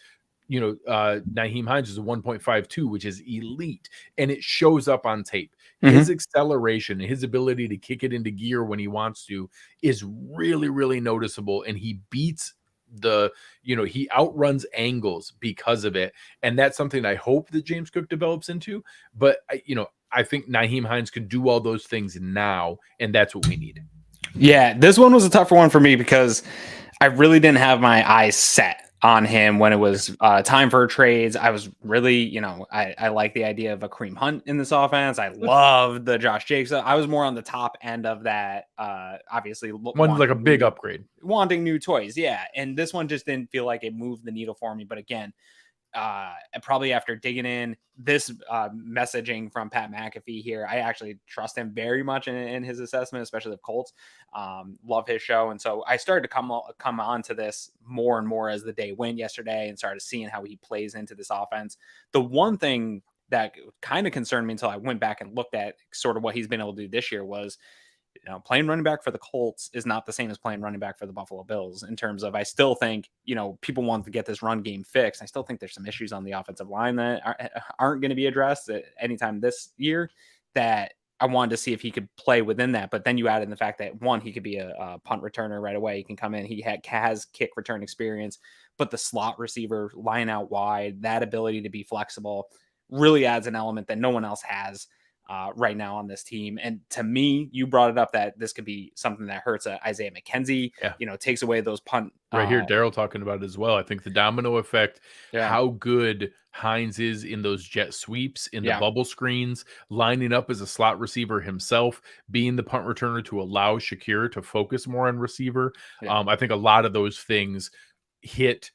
You know, Nyheim Hines is a 1.52, which is elite, and it shows up on tape. His acceleration and his ability to kick it into gear when he wants to is really, really noticeable, and he beats he outruns angles because of it. And that's something I hope that James Cook develops into. But, I think Nyheim Hines can do all those things now, and that's what we need. Yeah, this one was a tougher one for me because I really didn't have my eyes set on him when it was time for trades. I was really, I like the idea of a Kareem Hunt in this offense. I loved the Josh Jacobs. I was more on the top end of that. Obviously, one like a big upgrade, wanting new toys. Yeah. And this one just didn't feel like it moved the needle for me. But again, probably after digging in this messaging from Pat McAfee here, I actually trust him very much in his assessment, especially of Colts. Love his show. And so I started to come on to this more and more as the day went yesterday and started seeing how he plays into this offense. The one thing that kind of concerned me until I went back and looked at sort of what he's been able to do this year was, playing running back for the Colts is not the same as playing running back for the Buffalo Bills in terms of, I still think, people want to get this run game fixed. I still think there's some issues on the offensive line that aren't going to be addressed at anytime this year that I wanted to see if he could play within that. But then you add in the fact that one, he could be a punt returner right away. He can come in. He has kick return experience, but the slot receiver line out wide, that ability to be flexible really adds an element that no one else has right now on this team. And to me, you brought it up that this could be something that hurts Isaiah McKenzie, takes away those punt. Right here, Daryl talking about it as well. I think the domino effect, how good Hines is in those jet sweeps, in the bubble screens, lining up as a slot receiver himself, being the punt returner to allow Shakir to focus more on receiver. I think a lot of those things hit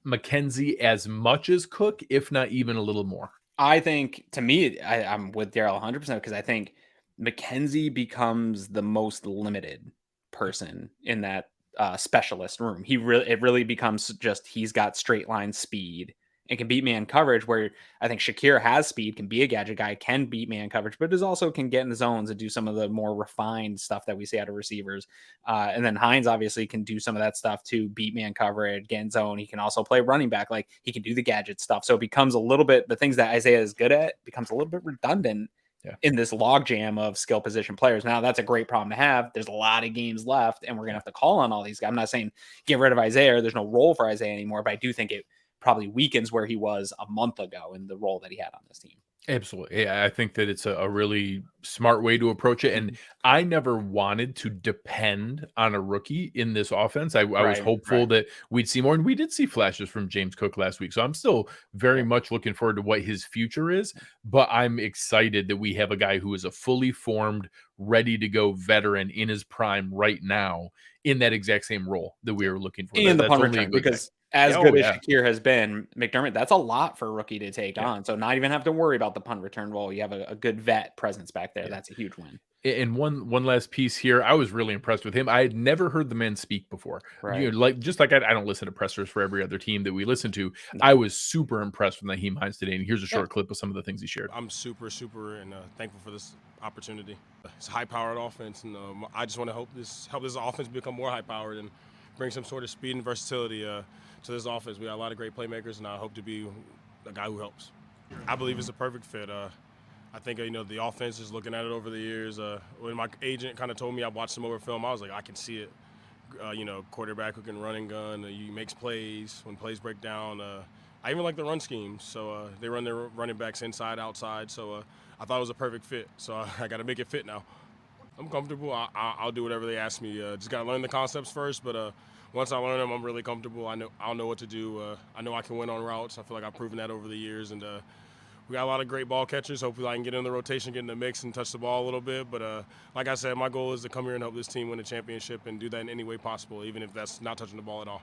McKenzie as much as Cook, if not even a little more. I think, to me, I'm with Daryl 100% because I think McKenzie becomes the most limited person in that specialist room. It really becomes just he's got straight line speed and can beat man coverage, where I think Shakir has speed, can be a gadget guy, can beat man coverage, but also can get in the zones and do some of the more refined stuff that we see out of receivers. And then Hines obviously can do some of that stuff too, beat man coverage, get in zone. He can also play running back. Like, he can do the gadget stuff. So it becomes a little bit, the things that Isaiah is good at becomes a little bit redundant in this logjam of skill position players. Now, that's a great problem to have. There's a lot of games left, and we're going to have to call on all these guys. I'm not saying get rid of Isaiah. There's no role for Isaiah anymore, but I do think it probably weakens where he was a month ago in the role that he had on this team. Absolutely. Yeah, I think that it's a really smart way to approach it. And I never wanted to depend on a rookie in this offense. I was hopeful that we'd see more, and we did see flashes from James Cook last week. So I'm still very much looking forward to what his future is, but I'm excited that we have a guy who is a fully formed, ready to go veteran in his prime right now in that exact same role that we were looking for. And the punt return, because as good as Shakir has been, McDermott, that's a lot for a rookie to take on. So not even have to worry about the punt return role. You have a good vet presence back there. That's a huge win. And one last piece here, I was really impressed with him. I had never heard the man speak before. Right. Just like I don't listen to pressers for every other team that we listen to. No. I was super impressed with Nyheim Hines today. And here's a short clip of some of the things he shared. I'm super and thankful for this opportunity. It's a high-powered offense, and I just want to help this offense become more high-powered and bring some sort of speed and versatility to this offense. We got a lot of great playmakers, and I hope to be a guy who helps. I believe it's a perfect fit. I think, the offense is looking at it over the years. When my agent kind of told me, I watched some over film, I was like, I can see it. Quarterback who can run and gun. He makes plays when plays break down. I even like the run scheme. So they run their running backs inside, outside. So I thought it was a perfect fit. So I got to make it fit now. I'm comfortable. I'll do whatever they ask me. Just got to learn the concepts first. But once I learn them, I'm really comfortable. I'll know what to do. I know I can win on routes. I feel like I've proven that over the years. And we got a lot of great ball catchers. Hopefully I can get in the rotation, get in the mix, and touch the ball a little bit. But like I said, my goal is to come here and help this team win a championship and do that in any way possible, even if that's not touching the ball at all.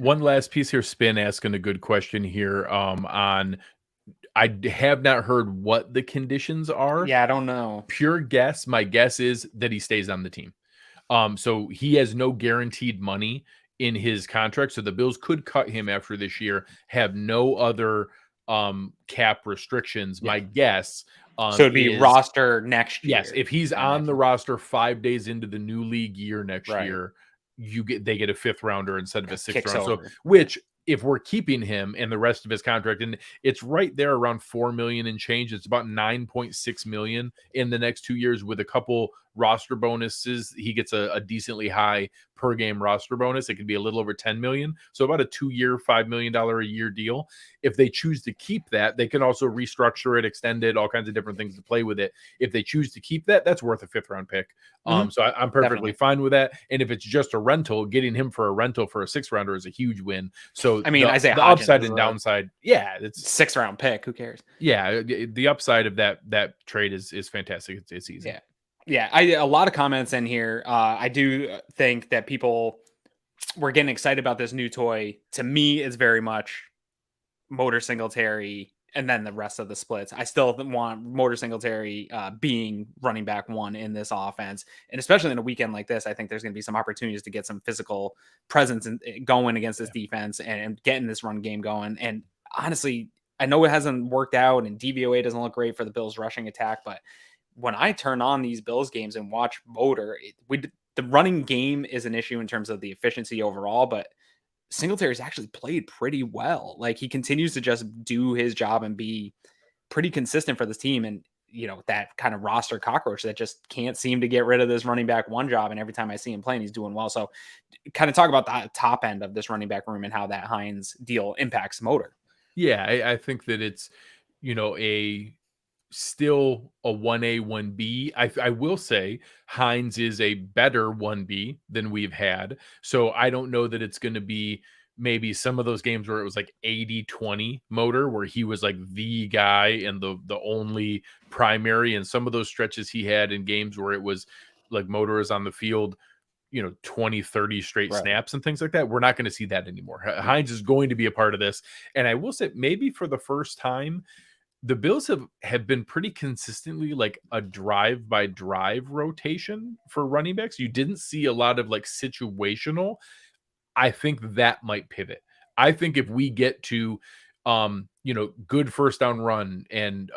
One last piece here, Spin asking a good question here on I have not heard what the conditions are. Yeah, I don't know. Pure guess. My guess is that he stays on the team. So he has no guaranteed money in his contract. So the Bills could cut him after this year, have no other cap restrictions. My guess. So it'd be roster next year. Yes. If he's on the roster 5 days into the new league year next year, they get a 5th rounder instead of a 6th round. So which, if we're keeping him and the rest of his contract, and it's right there around $4 million and change, it's about $9.6 million in the next 2 years with a couple roster bonuses. He gets a decently high per game roster bonus. It could be a little over 10 million. So about a 2-year, $5 million a year deal. If they choose to keep that, they can also restructure it, extend it, all kinds of different things to play with it. If they choose to keep that, that's worth a 5th round pick. So I'm perfectly fine with that. And if it's just a rental, getting him for a rental for a 6th rounder is a huge win. So I mean, Isaiah the Hodgins upside and downside, it's 6th round pick. Who cares? Yeah, the upside of that trade is fantastic. It's easy. Yeah. A lot of comments in here. I do think that people were getting excited about this new toy. To me, it's very much Motor Singletary and then the rest of the splits. I still want Motor Singletary being running back 1 in this offense. And especially in a weekend like this, I think there's going to be some opportunities to get some physical presence and going against this defense and getting this run game going. And honestly, I know it hasn't worked out and DVOA doesn't look great for the Bills rushing attack, but when I turn on these Bills games and watch Motor, the running game is an issue in terms of the efficiency overall, but Singletary's actually played pretty well. Like, he continues to just do his job and be pretty consistent for this team. And, that kind of roster cockroach that just can't seem to get rid of this running back 1 job. And every time I see him playing, he's doing well. So kind of talk about the top end of this running back room and how that Hines deal impacts Motor. Yeah, I think that it's, still a 1A, 1B. I will say Hines is a better 1B than we've had. So I don't know that it's going to be maybe some of those games where it was like 80-20 Motor, where he was like the guy and the only primary. And some of those stretches he had in games where it was like Motor is on the field, 20, 30 straight snaps and things like that. We're not going to see that anymore. Hines is going to be a part of this. And I will say maybe for the first time, the Bills have been pretty consistently like a drive by drive rotation for running backs. You didn't see a lot of like situational. I think that might pivot. I think if we get to, good first down run and,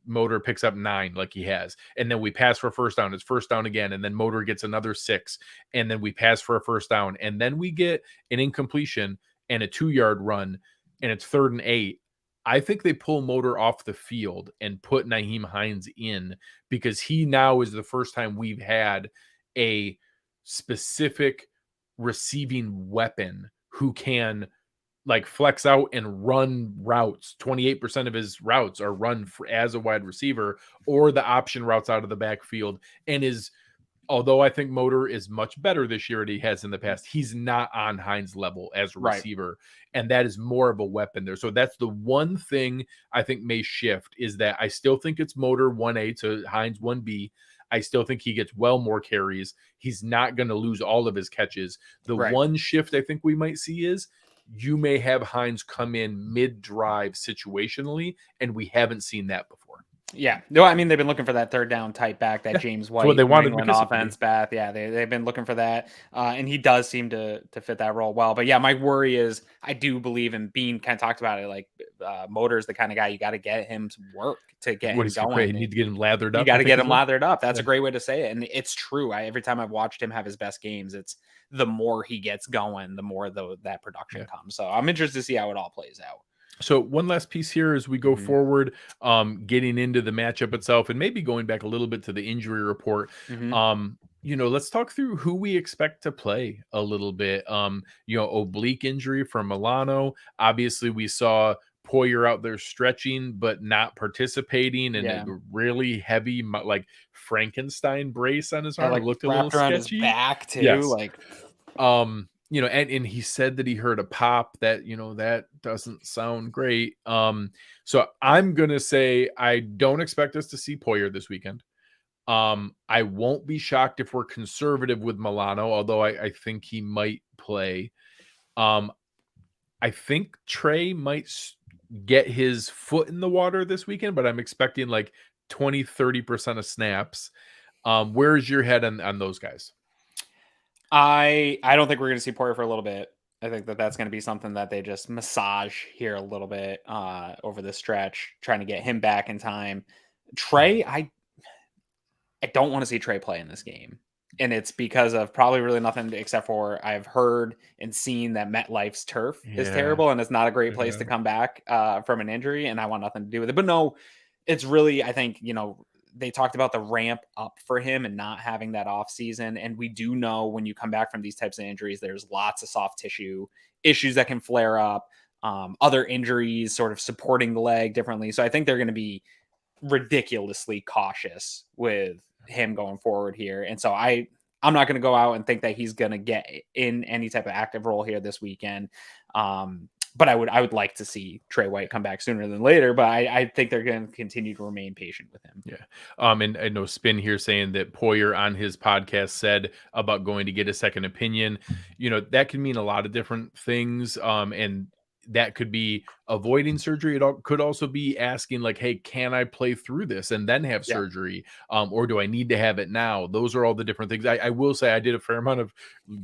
Motor picks up 9 like he has, and then we pass for a first down, it's first down again, and then Motor gets another 6, and then we pass for a first down, and then we get an incompletion and a 2-yard run, and it's 3rd and 8. I think they pull Motor off the field and put Nyheim Hines in, because he now is the first time we've had a specific receiving weapon who can like flex out and run routes. 28% of his routes are run as a wide receiver, or the option routes out of the backfield, and although I think Motor is much better this year than he has in the past, he's not on Hines' level as a receiver. And that is more of a weapon there. So that's the one thing I think may shift, is that I still think it's Motor 1A to Hines 1B. I still think he gets well more carries. He's not going to lose all of his catches. The one shift I think we might see is you may have Hines come in mid-drive situationally, and we haven't seen that before. Yeah. No, I mean, they've been looking for that third down type back, that James White, what they wanted offense back. Yeah, they've been looking for that. And he does seem to fit that role well. But yeah, my worry is I do believe, and Bean kind of talked about it, like Motor's the kind of guy you got to get him to work to get him going. You need to get him lathered up. You got to get him lathered up. That's a great way to say it. And it's true. Every time I've watched him have his best games, it's the more he gets going, the more that production comes. So I'm interested to see how it all plays out. So one last piece here as we go forward, getting into the matchup itself, and maybe going back a little bit to the injury report. Let's talk through who we expect to play a little bit. Oblique injury for Milano. Obviously, we saw Poyer out there stretching but not participating, and a really heavy like Frankenstein brace on his arm. Like, it looked a little sketchy. His back too. Yes. And he said that he heard a pop that, that doesn't sound great. So I'm going to say I don't expect us to see Poyer this weekend. I won't be shocked if we're conservative with Milano, although I think he might play. I think Trey might get his foot in the water this weekend, but I'm expecting like 20-30% of snaps. Where's your head on those guys? I don't think we're going to see Poyer for a little bit. I think that's going to be something that they just massage here a little bit over the stretch, trying to get him back in time. Trey, I don't want to see Trey play in this game. And it's because of probably really nothing except for I've heard and seen that MetLife's turf is terrible, and it's not a great place to come back from an injury, and I want nothing to do with it. But no, it's really, I think, they talked about the ramp up for him and not having that off season. And we do know when you come back from these types of injuries, there's lots of soft tissue issues that can flare up, other injuries sort of supporting the leg differently. So I think they're going to be ridiculously cautious with him going forward here. And so I'm not going to go out and think that he's going to get in any type of active role here this weekend. But I would like to see Trey White come back sooner than later, but I think they're going to continue to remain patient with him. Yeah. And I know Spin here saying that Poyer on his podcast said about going to get a second opinion. That can mean a lot of different things. And that could be avoiding surgery. It could also be asking like, hey, can I play through this and then have surgery? Or do I need to have it now? Those are all the different things. I will say I did a fair amount of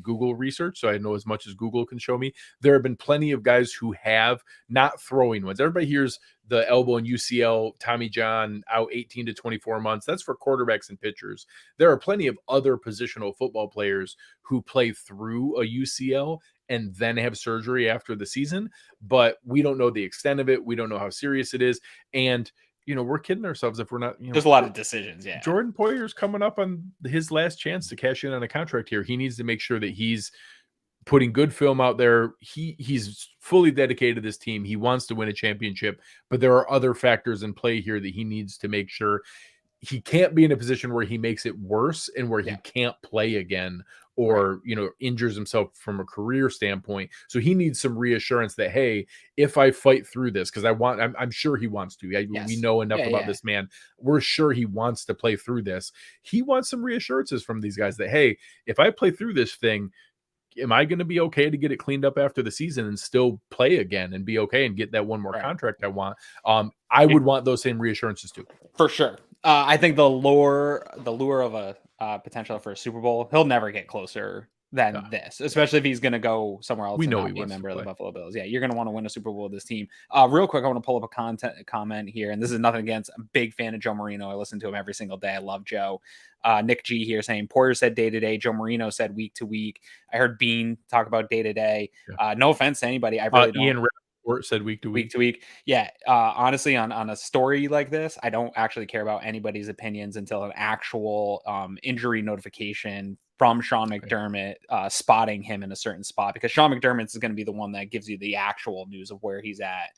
Google research, so I know as much as Google can show me. There have been plenty of guys who have not throwing ones. Everybody hears the elbow and UCL, Tommy John out 18 to 24 months. That's for quarterbacks and pitchers. There are plenty of other positional football players who play through a UCL and then have surgery after the season, but we don't know the extent of it. We don't know how serious it is. And, we're kidding ourselves if we're not, there's a lot of decisions. Yeah. Jordan Poyer's coming up on his last chance to cash in on a contract here. He needs to make sure that he's putting good film out there. He's fully dedicated to this team. He wants to win a championship, but there are other factors in play here that he needs to make sure. He can't be in a position where he makes it worse and where he can't play again or, injures himself from a career standpoint. So he needs some reassurance that, hey, if I fight through this, because I'm sure he wants to. We know enough about this man. We're sure he wants to play through this. He wants some reassurances from these guys that, hey, if I play through this thing, am I going to be okay to get it cleaned up after the season and still play again and be okay and get that one more contract I want? I would want those same reassurances too. For sure. I think the lure of a potential for a Super Bowl, he'll never get closer than this, especially if he's going to go somewhere else. We know he wants a member of the Buffalo Bills. Yeah, you're going to want to win a Super Bowl with this team. Real quick, I want to pull up a comment here, and this is nothing against. I'm a big fan of Joe Marino. I listen to him every single day. I love Joe. Nick G here saying Poyer said day to day. Joe Marino said week to week. I heard Bean talk about day to day. No offense to anybody. I really don't. Ian Rappaport said week to week. Yeah. Honestly, on a story like this, I don't actually care about anybody's opinions until an actual injury notification from Sean McDermott spotting him in a certain spot, because Sean McDermott is going to be the one that gives you the actual news of where he's at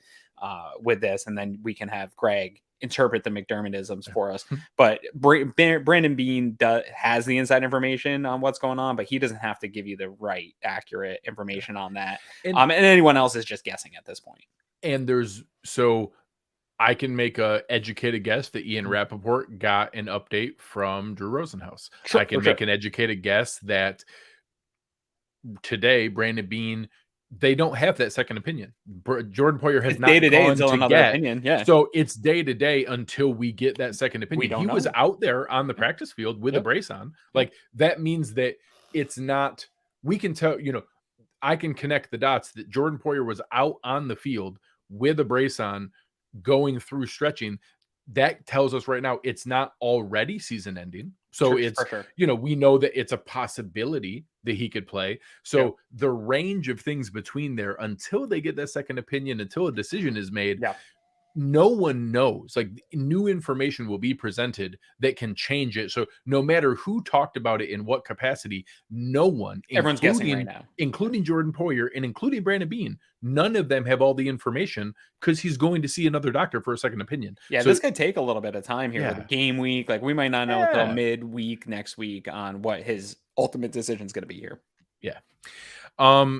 with this. And then we can have Greg interpret the McDermottisms for us. But Brandon Bean has the inside information on what's going on, but he doesn't have to give you the right, accurate information on that. And anyone else is just guessing at this point. And I can make a educated guess that Ian Rappaport got an update from Drew Rosenhaus. Sure, I can make an educated guess that today, Brandon Bean, they don't have that second opinion. Jordan Poyer has not day-to-day until another opinion. Yeah. So it's day-to-day until we get that second opinion. He was out there on the practice field with a brace on. Like, that means that it's not, we can tell, I can connect the dots that Jordan Poyer was out on the field with a brace on, going through stretching. That tells us right now it's not already season ending. So we know that it's a possibility that he could play. So the range of things between there until they get that second opinion, until a decision is made, no one knows. Like, new information will be presented that can change it. So no matter who talked about it in what capacity, no one, everyone's guessing right now, including Jordan Poyer and including Brandon Bean, none of them have all the information because he's going to see another doctor for a second opinion. Yeah, so this could take a little bit of time here with the game week. Like, we might not know until midweek next week on what his ultimate decision is going to be here. Yeah.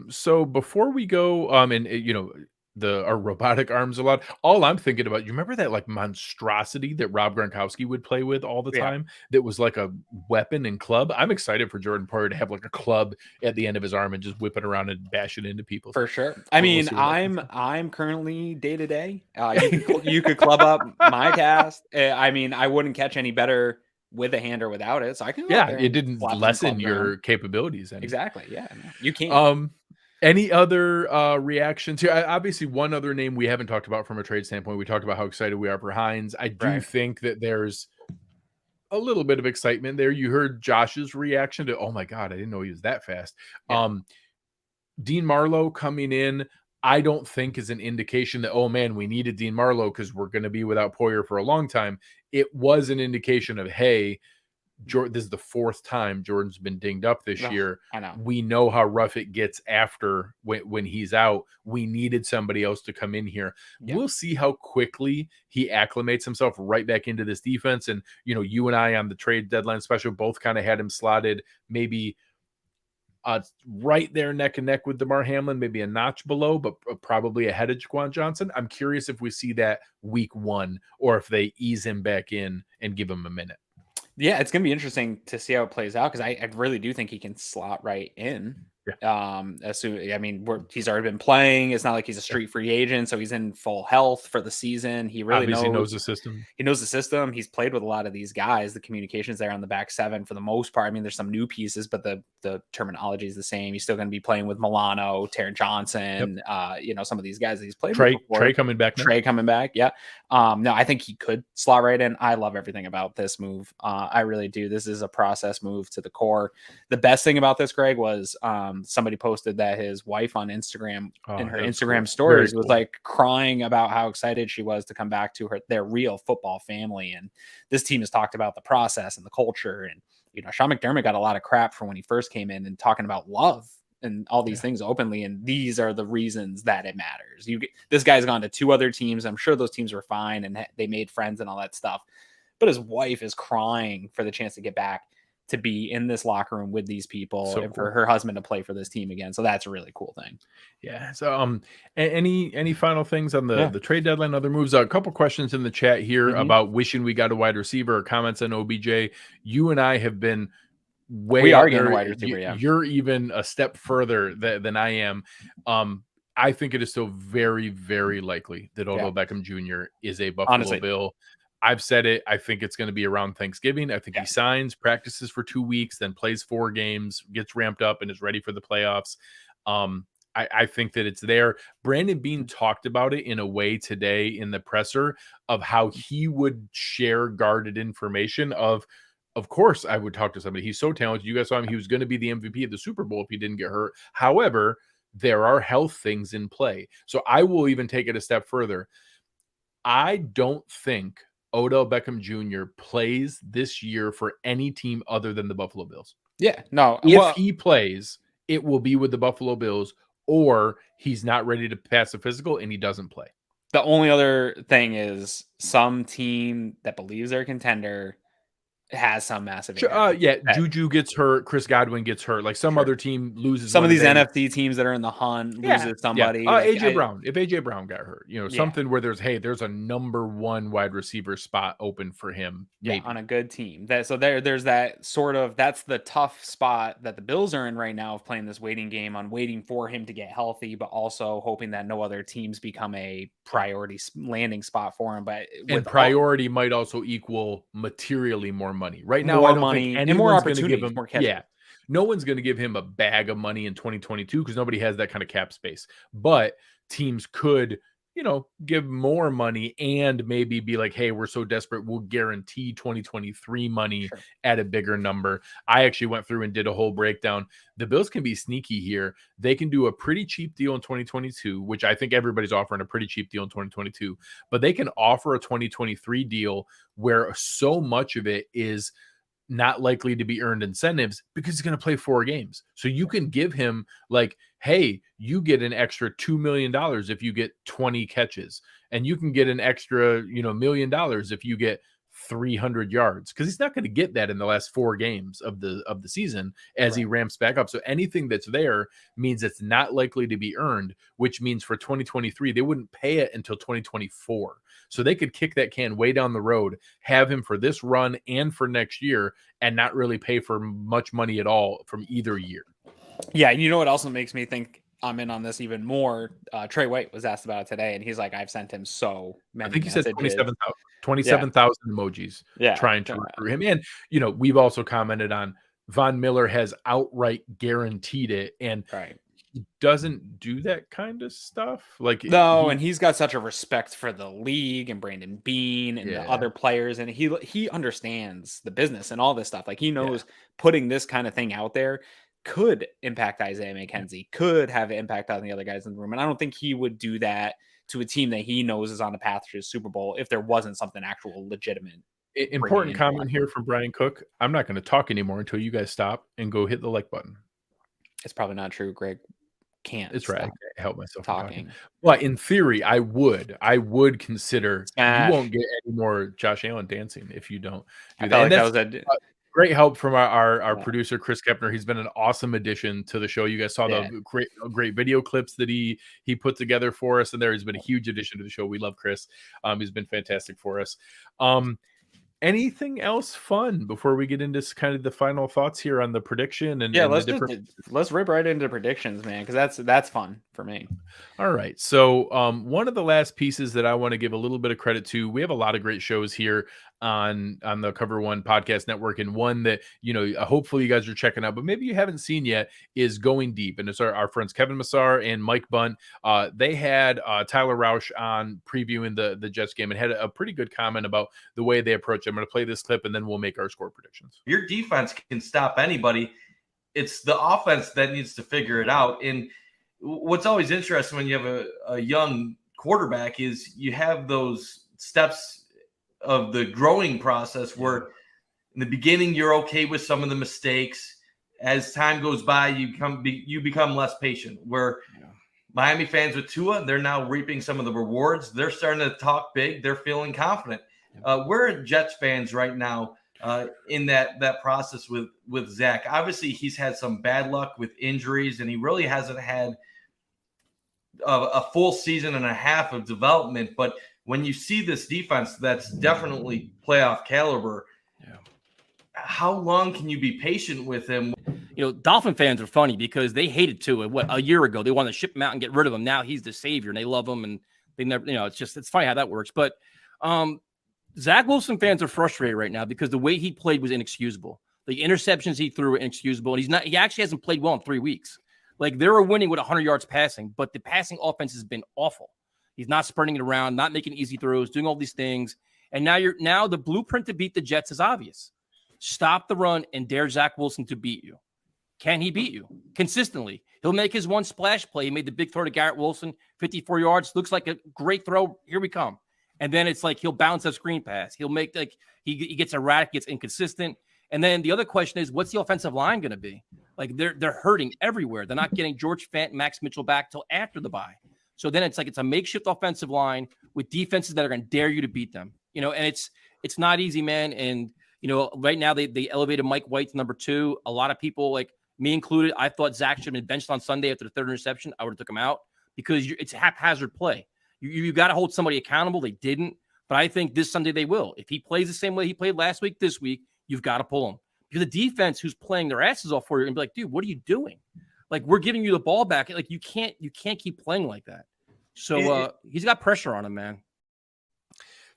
So before we go, our robotic arms a lot. All I'm thinking about, you remember that like monstrosity that Rob Gronkowski would play with all the time? That was like a weapon and club. I'm excited for Jordan Poyer to have like a club at the end of his arm and just whip it around and bash it into people. For sure. I mean, I'm currently day to day. You could club up my cast. I mean, I wouldn't catch any better with a hand or without it. So I can. It didn't lessen your capabilities. Exactly. Yeah. You can't. Any other reactions here? Obviously, one other name we haven't talked about from a trade standpoint. We talked about how excited we are for Hines. I do think that there's a little bit of excitement there. You heard Josh's reaction to, oh my God, I didn't know he was that fast. Yeah. Dean Marlowe coming in, I don't think is an indication that, oh man, we needed Dean Marlowe because we're going to be without Poyer for a long time. it was an indication of, hey, this is the fourth time Jordan's been dinged up this year. I know. We know how rough it gets after when he's out. We needed somebody else to come in here. Yeah. We'll see how quickly he acclimates himself right back into this defense. And, you and I on the trade deadline special both kind of had him slotted maybe right there neck and neck with DeMar Hamlin, maybe a notch below, but probably ahead of Jaquan Johnson. I'm curious if we see that week 1 or if they ease him back in and give him a minute. Yeah, it's going to be interesting to see how it plays out, because I really do think he can slot right in. Yeah. He's already been playing. It's not like he's a street free agent, so he's in full health for the season. He really knows the system. He knows the system. He's played with a lot of these guys. The communication's there on the back seven for the most part. I mean, there's some new pieces, but the terminology is the same. He's still going to be playing with Milano, Taron Johnson, some of these guys that he's played with before. Trey coming back. Yeah. No, I think he could slot right in. I love everything about this move. I really do. This is a process move to the core. The best thing about this, Greg, was somebody posted that his wife on Instagram in her Instagram stories was like crying about how excited she was to come back to their real football family. And this team has talked about the process and the culture. And, Sean McDermott got a lot of crap for when he first came in and talking about love and all these things openly. And these are the reasons that it matters. This guy's gone to 2 other teams. I'm sure those teams were fine and they made friends and all that stuff. But his wife is crying for the chance to get back to be in this locker room with these people and for her husband to play for this team again. So that's a really cool thing. Yeah. So, any final things on the trade deadline, other moves? A couple questions in the chat here about wishing we got a wide receiver or comments on OBJ. You and I have been way out there. Wide receiver, You're even a step further than I am. I think it is still very, very likely that Odell Beckham Jr. is a Buffalo Bill. I've said it. I think it's going to be around Thanksgiving. I think he signs, practices for 2 weeks, then plays 4 games, gets ramped up, and is ready for the playoffs. I think that it's there. Brandon Beane talked about it in a way today in the presser of how he would share guarded information of course, I would talk to somebody. He's so talented. You guys saw him. He was going to be the MVP of the Super Bowl if he didn't get hurt. However, there are health things in play. So I will even take it a step further. I don't think Odell Beckham Jr. plays this year for any team other than the Buffalo Bills. Yeah, no. If he plays, it will be with the Buffalo Bills, or he's not ready to pass the physical and he doesn't play. The only other thing is some team that believes they're a contender has some massive Juju gets hurt, Chris Godwin gets hurt, like some other team loses. Some of these NFC teams that are in the hunt loses somebody. AJ Brown, if AJ Brown got hurt, something where there's a number 1 wide receiver spot open for him, maybe on a good team. There's that sort of, that's the tough spot that the Bills are in right now of playing this waiting game on waiting for him to get healthy, but also hoping that no other teams become a priority landing spot for him. But priority might also equal materially more money. Right now, more I don't money think and more anyone's going to give him more catches. No one's going to give him a bag of money in 2022 because nobody has that kind of cap space. But teams could, give more money and maybe be like, hey, we're so desperate, we'll guarantee 2023 money at a bigger number. I actually went through and did a whole breakdown. The Bills can be sneaky here. They can do a pretty cheap deal in 2022, which I think everybody's offering a pretty cheap deal in 2022, but they can offer a 2023 deal where so much of it is not likely to be earned incentives because he's going to play 4 games. So you can give him like, hey, you get an extra $2 million if you get 20 catches, and you can get an extra, $1 million if you get 300 yards, because he's not going to get that in the last 4 games of the season as he ramps back up. So anything that's there means it's not likely to be earned, which means for 2023, they wouldn't pay it until 2024. So they could kick that can way down the road, have him for this run and for next year, and not really pay for much money at all from either year. Yeah. And you know what also makes me think I'm in on this even more? Trey White was asked about it today, and he's like, I've sent him so many I think he said 27,000 emojis trying to recruit him. And, we've also commented on Von Miller has outright guaranteed it. And he doesn't do that kind of stuff. And he's got such a respect for the league and Brandon Beane and the other players. And he understands the business and all this stuff. Like, he knows putting this kind of thing out there could impact Isaiah McKenzie, could have an impact on the other guys in the room. And I don't think he would do that to a team that he knows is on the path to the Super Bowl if there wasn't something actual legitimate Important comment here from Brian Cook. I'm not going to talk anymore until you guys stop and go hit the like button. It's probably not true. Greg can't. It's right. I can't help myself talking. But in theory, I would consider Smash. You won't get any more Josh Allen dancing if you don't do that. Like that was great help from our producer Chris Kepner. He's been an awesome addition to the show. You guys saw the great video clips that he put together for us, and there has been a huge addition to the show. We love Chris. He's been fantastic for us. Anything else fun before we get into kind of the final thoughts here on the prediction? And let's rip right into predictions, man, because that's fun for me. All right. So one of the last pieces that I want to give a little bit of credit to, we have a lot of great shows here on the Cover One Podcast Network, and one that hopefully you guys are checking out, but maybe you haven't seen yet, is Going Deep, and it's our friends Kevin Massar and Mike Bunt. They had Tyler Rausch on previewing the Jets game and had a pretty good comment about the way they approach it. I'm going to play this clip and then we'll make our score predictions. Your defense can stop anybody. It's the offense that needs to figure it out. And what's always interesting when you have a young quarterback is you have those steps of the growing process where in the beginning you're okay with some of the mistakes. As time goes by, you become less patient. Where Miami fans with Tua, they're now reaping some of the rewards. They're starting to talk big. They're feeling confident. We're Jets fans right now in that process with Zach. Obviously, he's had some bad luck with injuries, and he really hasn't had a full season and a half of development. But when you see this defense that's definitely playoff caliber, how long can you be patient with him? Dolphin fans are funny because they hated Tua. A year ago, they wanted to ship him out and get rid of him. Now he's the savior, and they love him, and they never, it's funny how that works. But Zach Wilson fans are frustrated right now because the way he played was inexcusable. The interceptions he threw were inexcusable, and he actually hasn't played well in 3 weeks. Like, they were winning with 100 yards passing, but the passing offense has been awful. He's not sprinting it around, not making easy throws, doing all these things. And now the blueprint to beat the Jets is obvious. Stop the run and dare Zach Wilson to beat you. Can he beat you consistently? He'll make his one splash play. He made the big throw to Garrett Wilson, 54 yards. Looks like a great throw. Here we come. And then it's like he'll bounce a screen pass. He'll make he gets erratic, gets inconsistent. And then the other question is, what's the offensive line going to be? Like, they're hurting everywhere. They're not getting George Fant, Max Mitchell back till after the bye. So then it's a makeshift offensive line with defenses that are going to dare you to beat them. And it's not easy, man. And right now they elevated Mike White to number 2. A lot of people, like me included, I thought Zach should have been benched on Sunday after the 3rd interception. I would have took him out because it's haphazard play. You got to hold somebody accountable. They didn't, but I think this Sunday they will. If he plays the same way he played last week, this week, you've got to pull him. Because the defense, who's playing their asses off for you, and be like, dude, what are you doing? Like, we're giving you the ball back. Like, you can't keep playing like that. So he's got pressure on him, man.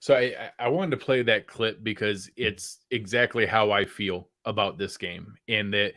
So I wanted to play that clip because it's exactly how I feel about this game, and that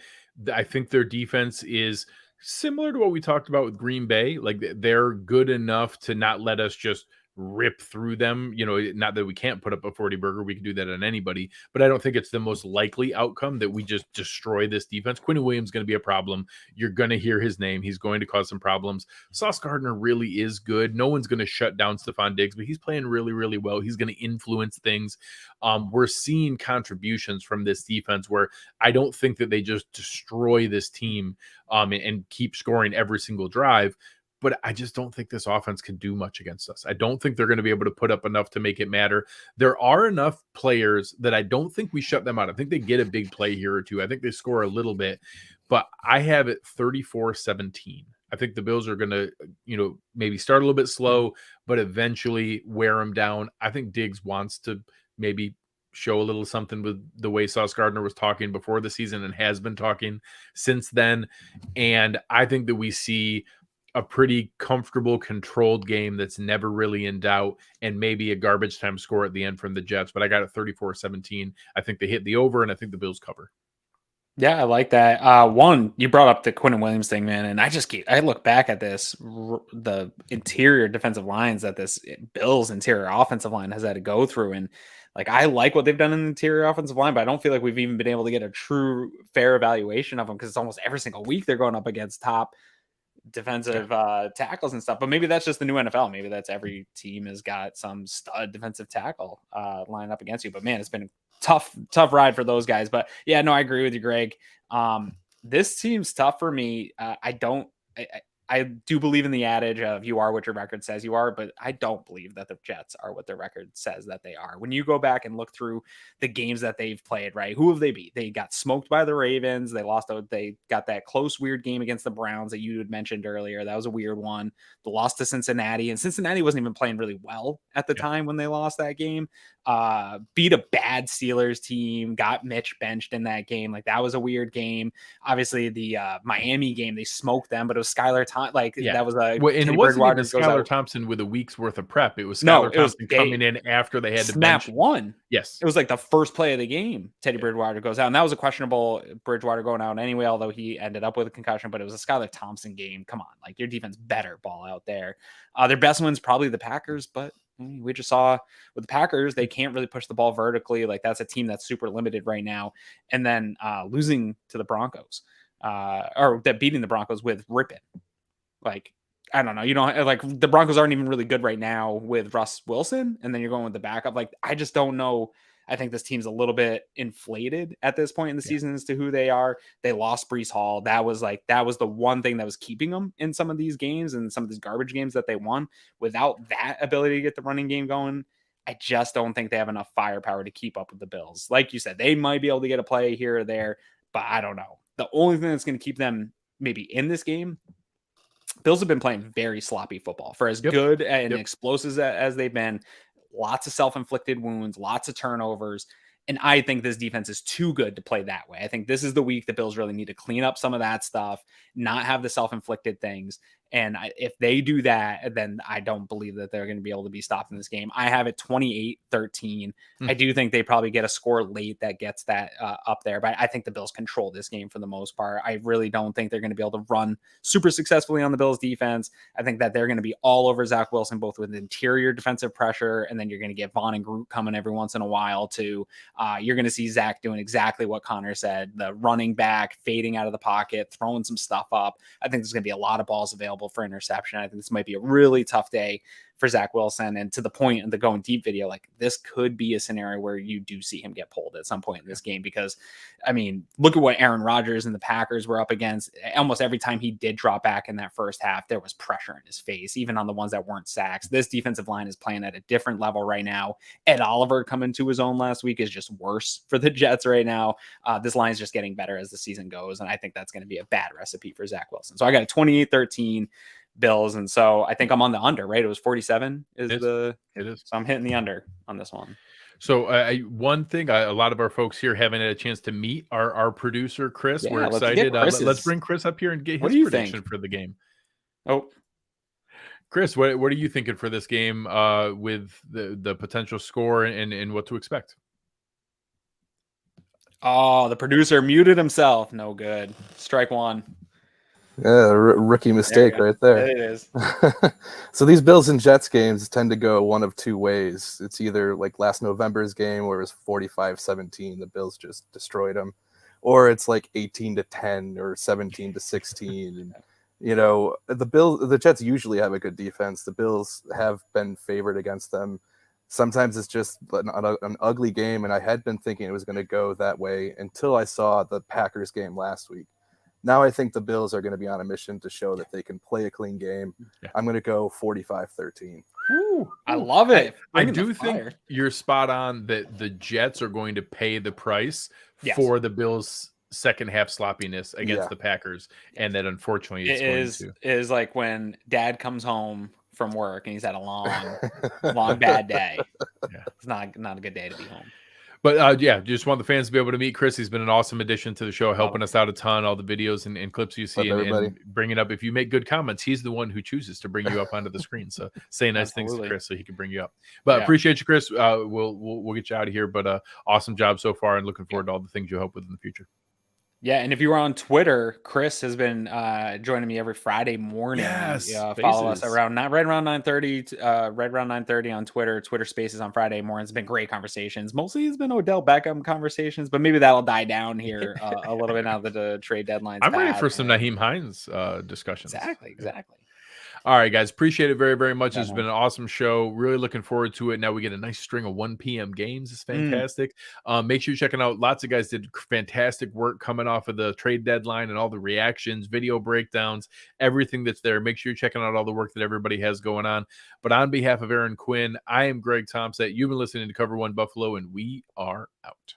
I think their defense is similar to what we talked about with Green Bay. Like, they're good enough to not let us just rip through them. Not that we can't put up a 40 burger. We can do that on anybody, but I don't think it's the most likely outcome that we just destroy this defense. Quinn Williams is going to be a problem. You're going to hear his name. He's going to cause some problems. Sauce Gardner really is good. No one's going to shut down Stephon Diggs, but he's playing really, really well. He's going to influence things. We're seeing contributions from this defense where I don't think that they just destroy this team and keep scoring every single drive. But I just don't think this offense can do much against us. I don't think they're going to be able to put up enough to make it matter. There are enough players that I don't think we shut them out. I think they get a big play here or two. I think they score a little bit, but I have it 34-17. I think the Bills are going to, maybe start a little bit slow, but eventually wear them down. I think Diggs wants to maybe show a little something with the way Sauce Gardner was talking before the season and has been talking since then. And I think that we see a pretty comfortable, controlled game that's never really in doubt, and maybe a garbage time score at the end from the Jets. But I got it 34-17. I think they hit the over, and I think the Bills cover. Yeah, I like that. One, you brought up the Quinn Williams thing, man, and I look back at this, the interior defensive lines that this Bills interior offensive line has had to go through, and I like what they've done in the interior offensive line, but I don't feel like we've even been able to get a true fair evaluation of them because it's almost every single week they're going up against top defensive tackles and stuff. But maybe that's just the new NFL. Maybe that's every team has got some stud defensive tackle lined up against you. But man, it's been a tough ride for those guys. But yeah, no, I agree with you, Greg. This team's tough for me. I do believe in the adage of you are what your record says you are, but I don't believe that the Jets are what their record says that they are. When you go back and look through the games that they've played, right? Who have they beat? They got smoked by the Ravens. They got that close, weird game against the Browns that you had mentioned earlier. That was a weird one. The loss to Cincinnati, and Cincinnati wasn't even playing really well at the time when they lost that game. Beat a bad Steelers team, got Mitch benched in that game. Like, that was a weird game. Obviously the Miami game, they smoked them, but it was Skylar Thompson. That was a, and it wasn't even Skylar Thompson with a week's worth of prep. It was Skylar Thompson coming in after they had to snap bench one. Yes. It was like the first play of the game. Teddy Bridgewater goes out, and that was a questionable Bridgewater going out anyway, although he ended up with a concussion, but it was a Skylar Thompson game. Come on, like, your defense better ball out there. Their best win's probably the Packers, but we just saw with the Packers, they can't really push the ball vertically. Like, that's a team that's super limited right now. And then losing to the Broncos, or that beating the Broncos with Rippin. Like, I don't know. You don't like, the Broncos aren't even really good right now with Russ Wilson, and then you're going with the backup. Like, I just don't know. I think this team's a little bit inflated at this point in the season as to who they are. They lost Breece Hall. That was the one thing that was keeping them in some of these games and some of these garbage games that they won. Without that ability to get the running game going, I just don't think they have enough firepower to keep up with the Bills. Like you said, they might be able to get a play here or there, but I don't know. The only thing that's going to keep them maybe in this game, Bills have been playing very sloppy football for as good and explosive as they've been. Lots of self-inflicted wounds, lots of turnovers. And I think this defense is too good to play that way. I think this is the week the Bills really need to clean up some of that stuff, not have the self-inflicted things. And if they do that, then I don't believe that they're going to be able to be stopped in this game. I have it 28-13. I do think they probably get a score late that gets that up there, but I think the Bills control this game for the most part. I really don't think they're going to be able to run super successfully on the Bills defense. I think that they're going to be all over Zach Wilson, both with interior defensive pressure, and then you're going to get Vaughn and Groot coming every once in a while too. You're going to see Zach doing exactly what Connor said, the running back, fading out of the pocket, throwing some stuff up. I think there's going to be a lot of balls available for interception. I think this might be a really tough day for Zach Wilson. And to the point in the going deep video, like, this could be a scenario where you do see him get pulled at some point in this game, because I mean, look at what Aaron Rodgers and the Packers were up against. Almost every time he did drop back in that first half, there was pressure in his face, even on the ones that weren't sacks. This defensive line is playing at a different level right now. Ed Oliver coming to his own last week is just worse for the Jets right now. This line is just getting better as the season goes. And I think that's going to be a bad recipe for Zach Wilson. So I got a 28-13 Bills, and so I think I'm on the under, right? It was 47 it is. So I'm hitting the under on this one. So one thing, a lot of our folks here haven't had a chance to meet our producer Chris. We're excited. Let's bring Chris up here and get his prediction for the game. Chris, what are you thinking for this game with the potential score and what to expect? Oh, the producer muted himself. No good. Strike one. Yeah, rookie mistake right there. It is. So these Bills and Jets games tend to go one of two ways. It's either like last November's game where it was 45-17, the Bills just destroyed them, or it's like 18-10 or 17-16. And, you know, the Jets usually have a good defense. The Bills have been favored against them. Sometimes it's just an ugly game, and I had been thinking it was going to go that way until I saw the Packers game last week. Now I think the Bills are going to be on a mission to show that they can play a clean game. I'm going to go 45-13. I love it. I do think you're spot on that the Jets are going to pay the price for the Bills' second half sloppiness against the Packers, and that unfortunately it is like when Dad comes home from work and he's had a long bad day. It's not a good day to be home. But just want the fans to be able to meet Chris. He's been an awesome addition to the show, helping us out a ton. All the videos and clips you see and bringing up. If you make good comments, he's the one who chooses to bring you up onto the screen. So say nice things to Chris so he can bring you up. But appreciate you, Chris. We'll get you out of here. But awesome job so far, and looking forward to all the things you help with in the future. Yeah, and if you were on Twitter, Chris has been joining me every Friday morning. Yes, follow us right around 9:30, right around 9:30 on Twitter. Twitter Spaces on Friday mornings. It's been great conversations. Mostly it's been Odell Beckham conversations, but maybe that'll die down here a little bit now that the trade deadline's I'm ready passed. for some Naheem Hines discussions. Exactly. All right, guys. Appreciate it very, very much. It's been an awesome show. Really looking forward to it. Now we get a nice string of 1 p.m. games. It's fantastic. Make sure you're checking out. Lots of guys did fantastic work coming off of the trade deadline and all the reactions, video breakdowns, everything that's there. Make sure you're checking out all the work that everybody has going on. But on behalf of Aaron Quinn, I am Greg Tompsett. You've been listening to Cover One Buffalo, and we are out.